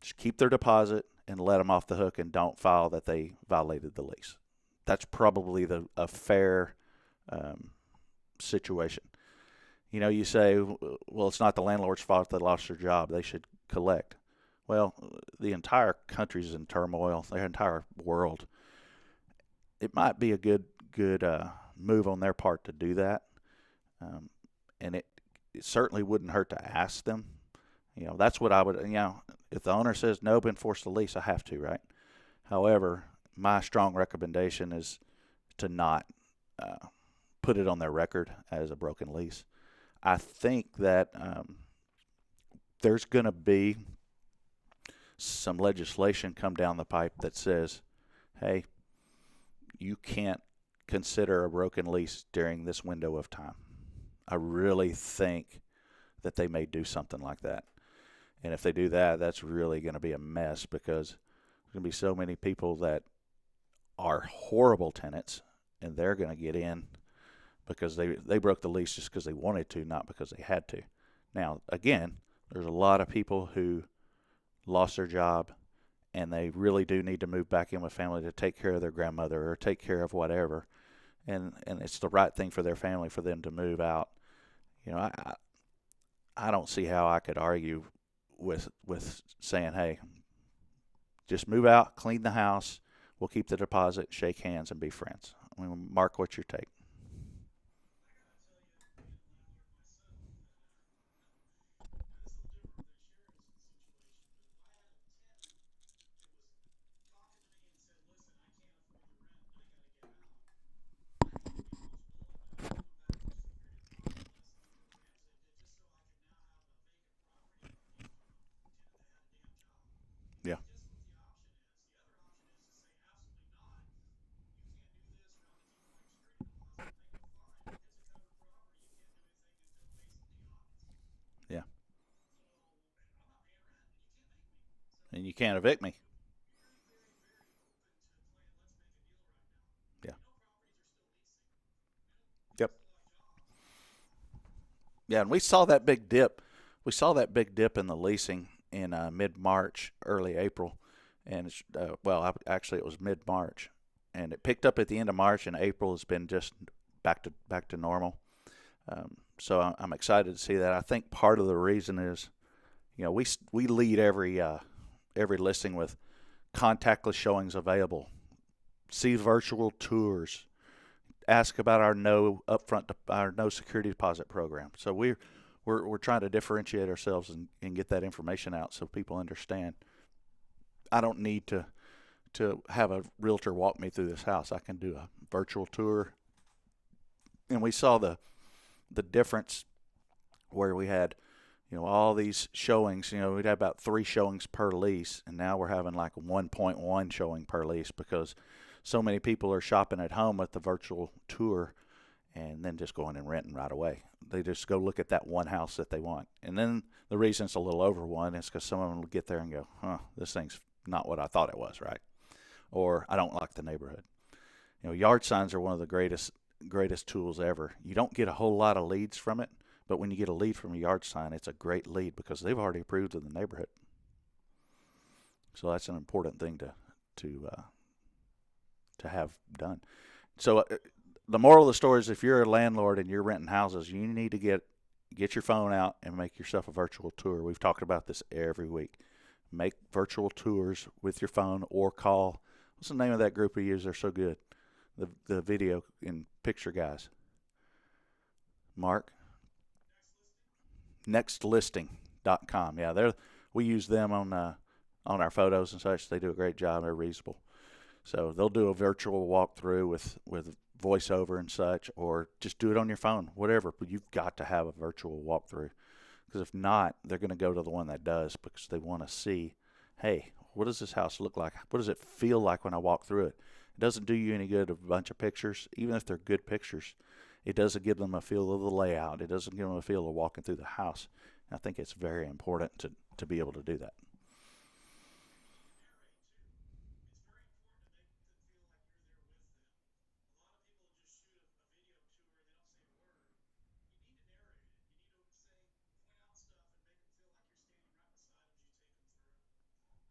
just keep their deposit and let them off the hook and don't file that they violated the lease. That's probably a fair situation. You say, well, it's not the landlord's fault they lost their job. They should collect. Well, the entire country's in turmoil. The entire world. It might be a good move on their part to do that, um, and it certainly wouldn't hurt to ask them. That's what I would. If the owner says no, enforce the lease, I have to, right? However, my strong recommendation is to not uh, put it on their record as a broken lease. I think that there's going to be some legislation come down the pipe that says, hey, you can't consider a broken lease during this window of time. I really think that they may do something like that. And if they do that, that's really going to be a mess because there's going to be so many people that are horrible tenants and they're going to get in because they broke the lease just because they wanted to, not because they had to. Now, again, there's a lot of people who lost their job and they really do need to move back in with family to take care of their grandmother or take care of whatever. And it's the right thing for their family for them to move out. You know, I don't see how I could argue with saying, hey, just move out, clean the house, we'll keep the deposit, shake hands, and be friends. I mean, Mark, what's your take? I gotta tell you, being a landlord myself, that now this is a little different than Sharon's situation. But if I had a tenant that was talking to me and said, "Listen, I can't afford the rent and I got to get out," I was willing to come back just for a period of time and less than the programs they did, just so I could now have a vacant property from a tenant that had a damn job. Yeah, That's just what the option is. The other option is to say, absolutely not. You can't do this. We're not going to keep you on your security deposit. Okay, well, fine. It's a covered property. You can't do anything until basically August. yeah. So, and I'm not paying rent, and you can't make me. So And you can't evict me. very, very, very open to playing let's make a deal right now. Yeah. We know properties are still leasing. We Yep. still have jobs. Yeah, and we saw that big dip. We saw that big dip in the leasing in mid March, early April, and well, actually it was mid March, and it picked up at the end of March, and April has been just back to normal. So I'm excited to see that. I think part of the reason is, we lead every listing with contactless showings available, see virtual tours, ask about our no security deposit program. So we're trying to differentiate ourselves and get that information out so people understand. I don't need to have a realtor walk me through this house. I can do a virtual tour. And we saw the difference where we had all these showings. We'd have about 3 showings per lease, and now we're having like 1.1 showing per lease because so many people are shopping at home with the virtual tour and then just going and renting right away. They just go look at that one house that they want. And then the reason it's a little over one is because some of them will get there and go, this thing's not what I thought it was, right? Or I don't like the neighborhood. Yard signs are one of the greatest tools ever. You don't get a whole lot of leads from it, but when you get a lead from a yard sign, it's a great lead because they've already approved of the neighborhood. So that's an important thing to uh, to have done. So the moral of the story is, if you're a landlord and you're renting houses, you need to get your phone out and make yourself a virtual tour. We've talked about this every week. Make virtual tours with your phone or call. What's the name of that group we use? They're so good. The video and picture guys. Mark? Nextlisting.com. Yeah, we use them on our photos and such. They do a great job. They're reasonable. So they'll do a virtual walkthrough with voiceover and such, or just do it on your phone, whatever. But you've got to have a virtual walkthrough, because if not, they're going to go to the one that does, because they want to see, hey, what does this house look like? What does it feel like when I walk through it? It doesn't do you any good of a bunch of pictures, even if they're good pictures. It doesn't give them a feel of the layout. It doesn't give them a feel of walking through the house. And I think it's very important to be able to do that. And to narrate too. It's very important to make them feel like you're there with them. A lot of people just shoot a video tour and they don't say a word. You need to narrate it. You need to say, point out stuff and make them feel like you're standing right beside them as you take them through.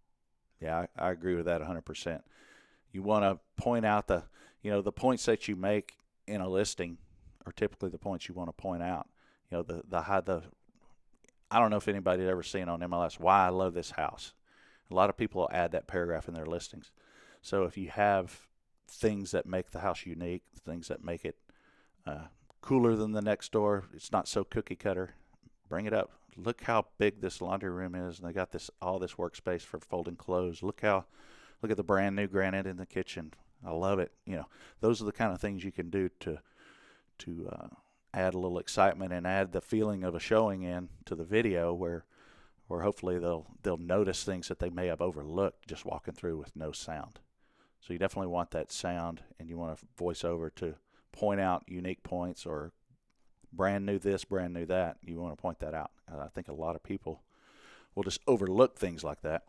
Yeah, I agree with that 100%. You want to point out the points that you make in a listing are typically the points you want to point out. The I don't know if anybody's ever seen on MLS why I love this house. A lot of people will add that paragraph in their listings. So if you have things that make the house unique, things that make it uh, cooler than the next door, it's not so cookie cutter, bring it up. Look how big this laundry room is, and they got this all this workspace for folding clothes. Look at the brand new granite in the kitchen. I love it. Those are the kind of things you can do to add a little excitement and add the feeling of a showing in to the video, where hopefully they'll notice things that they may have overlooked just walking through with no sound. So you definitely want that sound, and you want a voiceover to point out unique points or brand new this, brand new that. You want to point that out. I think a lot of people will just overlook things like that,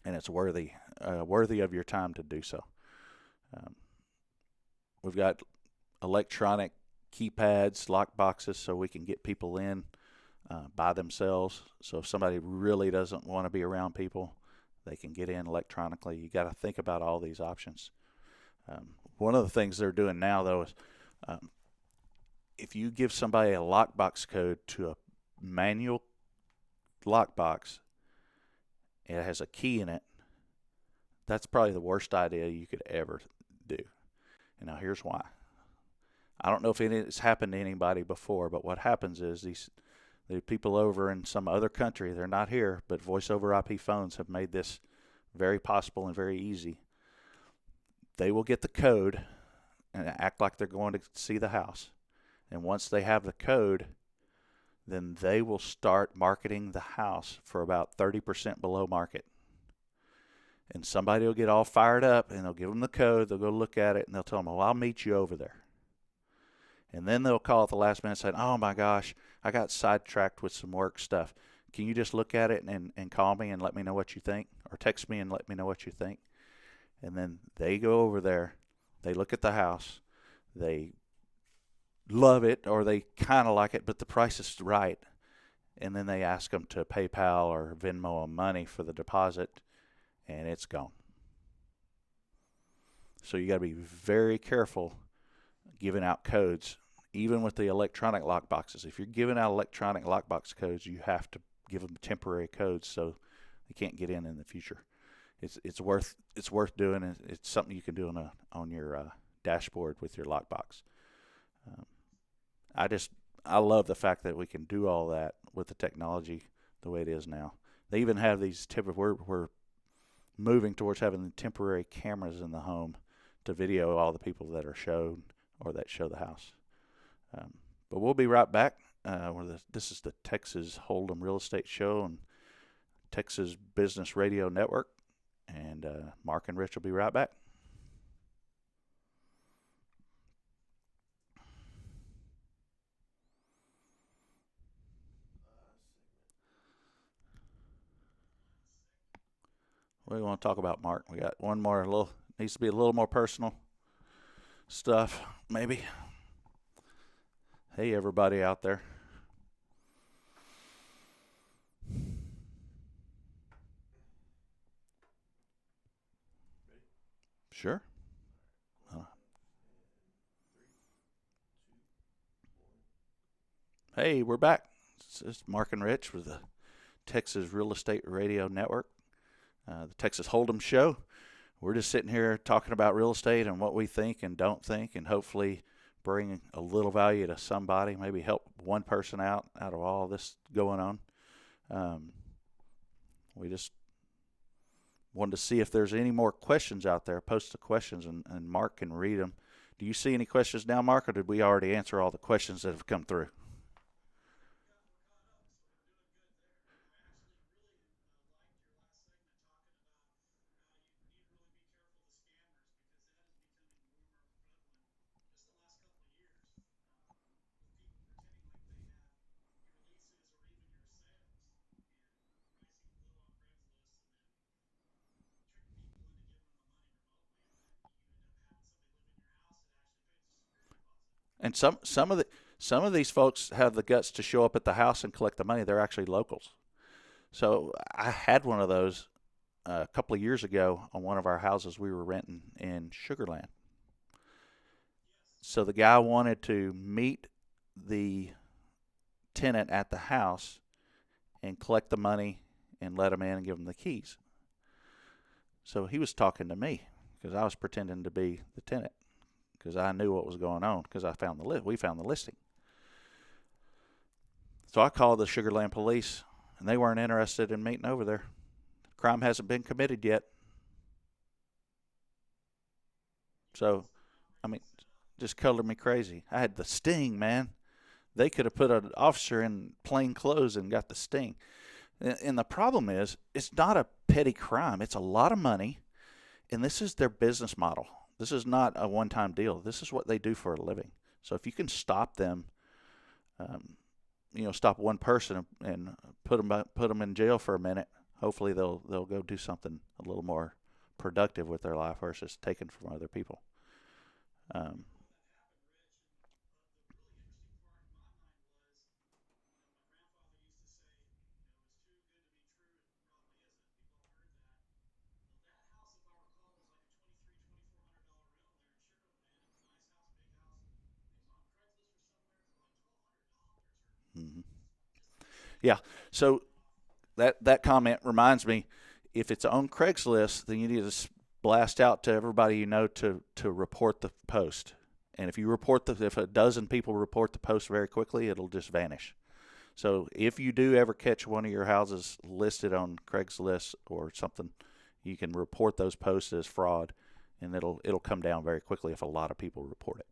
and it's worthy of your time to do so. Um, we've got electronic keypads, lock boxes, so we can get people in by themselves. So if somebody really doesn't want to be around people, they can get in electronically. You got to think about all these options. One of the things they're doing now, though, is um, if you give somebody a lockbox code to a manual lockbox, it has a key in it. That's probably the worst idea you could ever do. And now here's why. I don't know if it's happened to anybody before, but what happens is the people over in some other country, they're not here, but voice over IP phones have made this very possible and very easy. They will get the code and act like they're going to see the house. And once they have the code, then they will start marketing the house for about 30% below market. And somebody will get all fired up, and they'll give them the code, they'll go look at it, and they'll tell them, well, I'll meet you over there. And then they'll call at the last minute saying, oh my gosh, I got sidetracked with some work stuff. Can you just look at it and call me and let me know what you think? Or text me and let me know what you think? And then they go over there, they look at the house, they love it or they kind of like it, but the price is right. And then they ask them to PayPal or Venmo them money for the deposit, and it's gone. So you got to be very careful giving out codes, even with the electronic lock boxes. If you're giving out electronic lockbox codes, you have to give them temporary codes so they can't get in the future. It's worth doing. It's something you can do on your dashboard with your lockbox. Um, I love the fact that we can do all that with the technology the way it is now. They even have these we're moving towards having temporary cameras in the home to video all the people that are shown or that show the house. But we'll be right back. This is the Texas Hold'em Real Estate Show and Texas Business Radio Network. And Mark and Rich will be right back. What do you want to talk about, Mark? We got one more needs to be a little more personal stuff, maybe. Hey, everybody out there. Sure. Uh, hey, we're back. It's Mark and Rich with the Texas Real Estate Radio Network, the Texas Hold'em Show. We're just sitting here talking about real estate and what we think and don't think, and hopefully bring a little value to somebody, maybe help one person out of all this going on. We just wanted to see if there's any more questions out there. Post the questions, and Mark can read them. Do you see any questions now, Mark, or did we already answer all the questions that have come through? And some of these folks have the guts to show up at the house and collect the money. They're actually locals. So I had one of those a couple of years ago on one of our houses we were renting in Sugarland. So the guy wanted to meet the tenant at the house and collect the money and let him in and give him the keys. So he was talking to me because I was pretending to be the tenant because I knew what was going on because I found the we found the listing. So I called the Sugar Land police, and they weren't interested in meeting over there. Crime hasn't been committed yet. So, I mean, just colored me crazy. I had the sting, man. They could have put an officer in plain clothes and got the sting. And the problem is, it's not a petty crime. It's a lot of money, and this is their business model. This is not a one-time deal. This is what they do for a living. So if you can stop them, um, stop one person and put them in jail for a minute, hopefully they'll go do something a little more productive with their life versus taken from other people. Um, mhm. Yeah. So that comment reminds me, if it's on Craigslist, then you need to blast out to everybody you know to report the post. And if a dozen people report the post very quickly, it'll just vanish. So if you do ever catch one of your houses listed on Craigslist or something, you can report those posts as fraud, and it'll come down very quickly if a lot of people report it.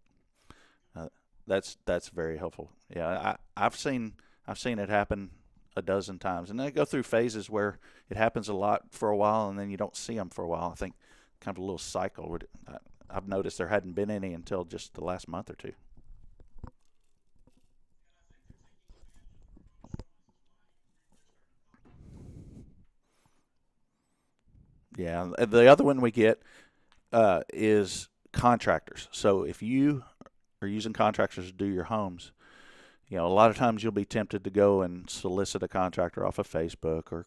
Uh, that's very helpful. Yeah, I've seen it happen a dozen times, and they go through phases where it happens a lot for a while, and then you don't see them for a while. I think kind of a little cycle. I've noticed there hadn't been any until just the last month or two. Yeah, the other one we get is contractors. So if you are using contractors to do your homes, a lot of times you'll be tempted to go and solicit a contractor off of Facebook or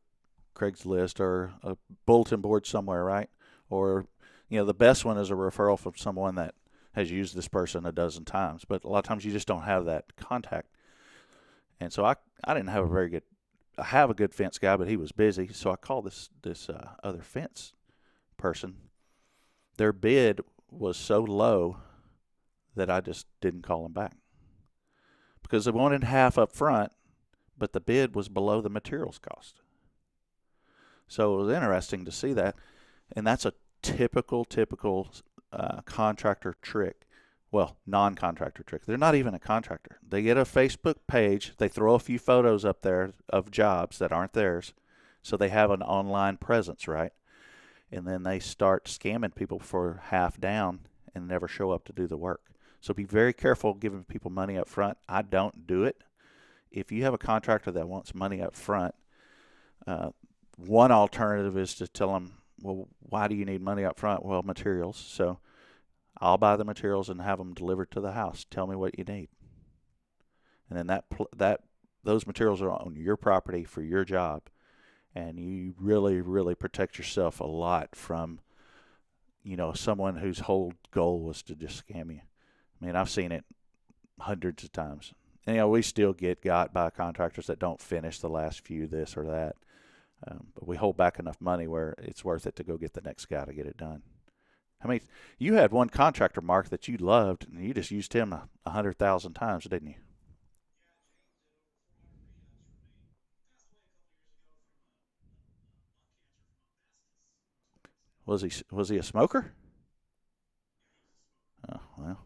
Craigslist or a bulletin board somewhere, right? Or, the best one is a referral from someone that has used this person a dozen times. But a lot of times you just don't have that contact. And so I didn't have a very good, I have a good fence guy, but he was busy. So I called this other fence person. Their bid was so low that I just didn't call them back because they wanted half up front, but the bid was below the materials cost. So it was interesting to see that, and that's a typical contractor trick. Well, non-contractor trick. They're not even a contractor. They get a Facebook page. They throw a few photos up there of jobs that aren't theirs, so they have an online presence, right? And then they start scamming people for half down and never show up to do the work. So be very careful giving people money up front. I don't do it. If you have a contractor that wants money up front, uh, one alternative is to tell them, well, why do you need money up front? Well, materials. So I'll buy the materials and have them delivered to the house. Tell me what you need, and then that those materials are on your property for your job, and you really protect yourself a lot from someone whose whole goal was to just scam you. I mean, I've seen it hundreds of times. And, we still get got by contractors that don't finish the last few this or that. But we hold back enough money where it's worth it to go get the next guy to get it done. I mean, you had one contractor, Mark, that you loved, and you just used him 100,000 times, didn't you? Was he a smoker? Oh well.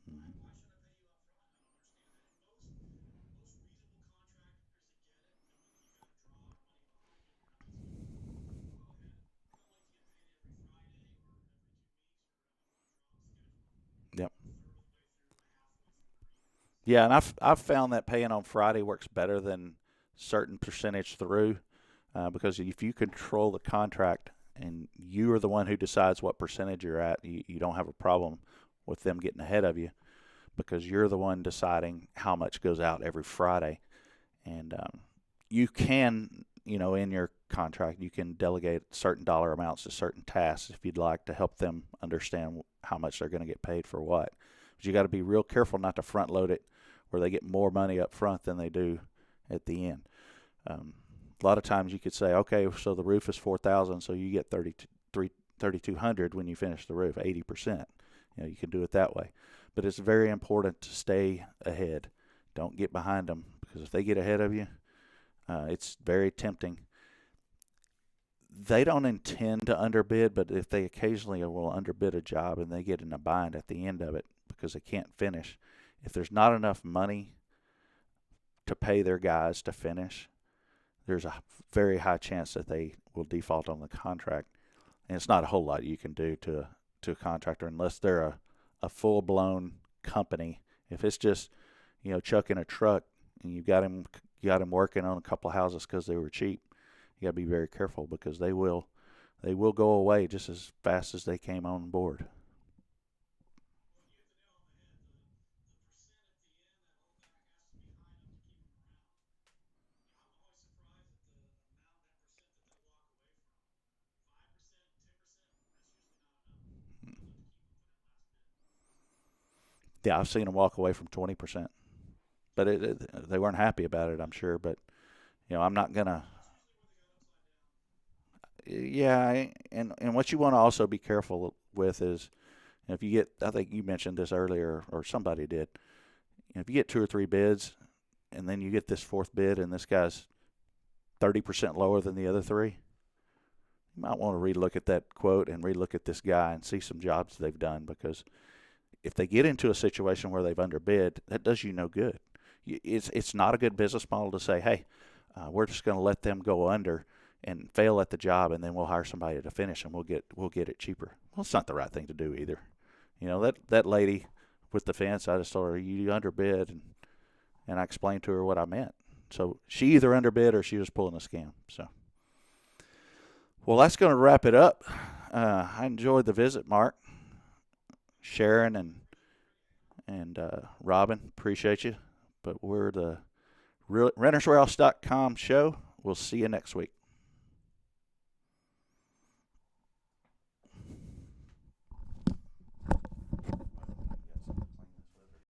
Mm-hmm. Yep. Yeah, and I've found that paying on Friday works better than certain percentage through, because if you control the contract, and you are the one who decides what percentage you're at. You don't have a problem with them getting ahead of you because you're the one deciding how much goes out every Friday. And you can, in your contract, you can delegate certain dollar amounts to certain tasks if you'd like to help them understand how much they're going to get paid for what. But you got to be real careful not to front load it where they get more money up front than they do at the end. Um, a lot of times you could say, okay, so the roof is 4,000, so you get 3,200 when you finish the roof, 80%. You can do it that way. But it's very important to stay ahead. Don't get behind them because if they get ahead of you, it's very tempting. They don't intend to underbid, but if they occasionally will underbid a job and they get in a bind at the end of it because they can't finish, if there's not enough money to pay their guys to finish, there's a very high chance that they will default on the contract. And it's not a whole lot you can do to a contractor unless they're a full blown company. If it's just chucking a truck and you got him working on a couple of houses because they were cheap, you got to be very careful because they will go away just as fast as they came on board. Well, you hit the nail on the head. The percent at the end, that whole thing has to be high enough to keep them around. I'm always surprised at the amount, that percent that they'll walk away from. 5%, 10%, that's usually not enough. Not enough to keep them for that last bid. Yeah, I've seen them walk away from 20%, but they weren't happy about it, I'm sure. But I'm not gonna. That's usually where they got upside down. Yeah, and what you want to also be careful with is if you get, I think you mentioned this earlier, or somebody did. If you get two or three bids, and then you get this fourth bid, and this guy's 30% lower than the other three, you might want to relook at that quote and relook at this guy and see some jobs they've done because if they get into a situation where they've underbid, that does you no good. It's not a good business model to say, hey, we're just going to let them go under and fail at the job, and then we'll hire somebody to finish, and we'll get it cheaper. Well, it's not the right thing to do either. That lady with the fence, I just told her you underbid, and I explained to her what I meant. So she either underbid or she was pulling a scam. So, well, that's going to wrap it up. I enjoyed the visit, Mark, Sharon, and Robin. Appreciate you. But we're the renterswarehouse.com show. We'll see you next week.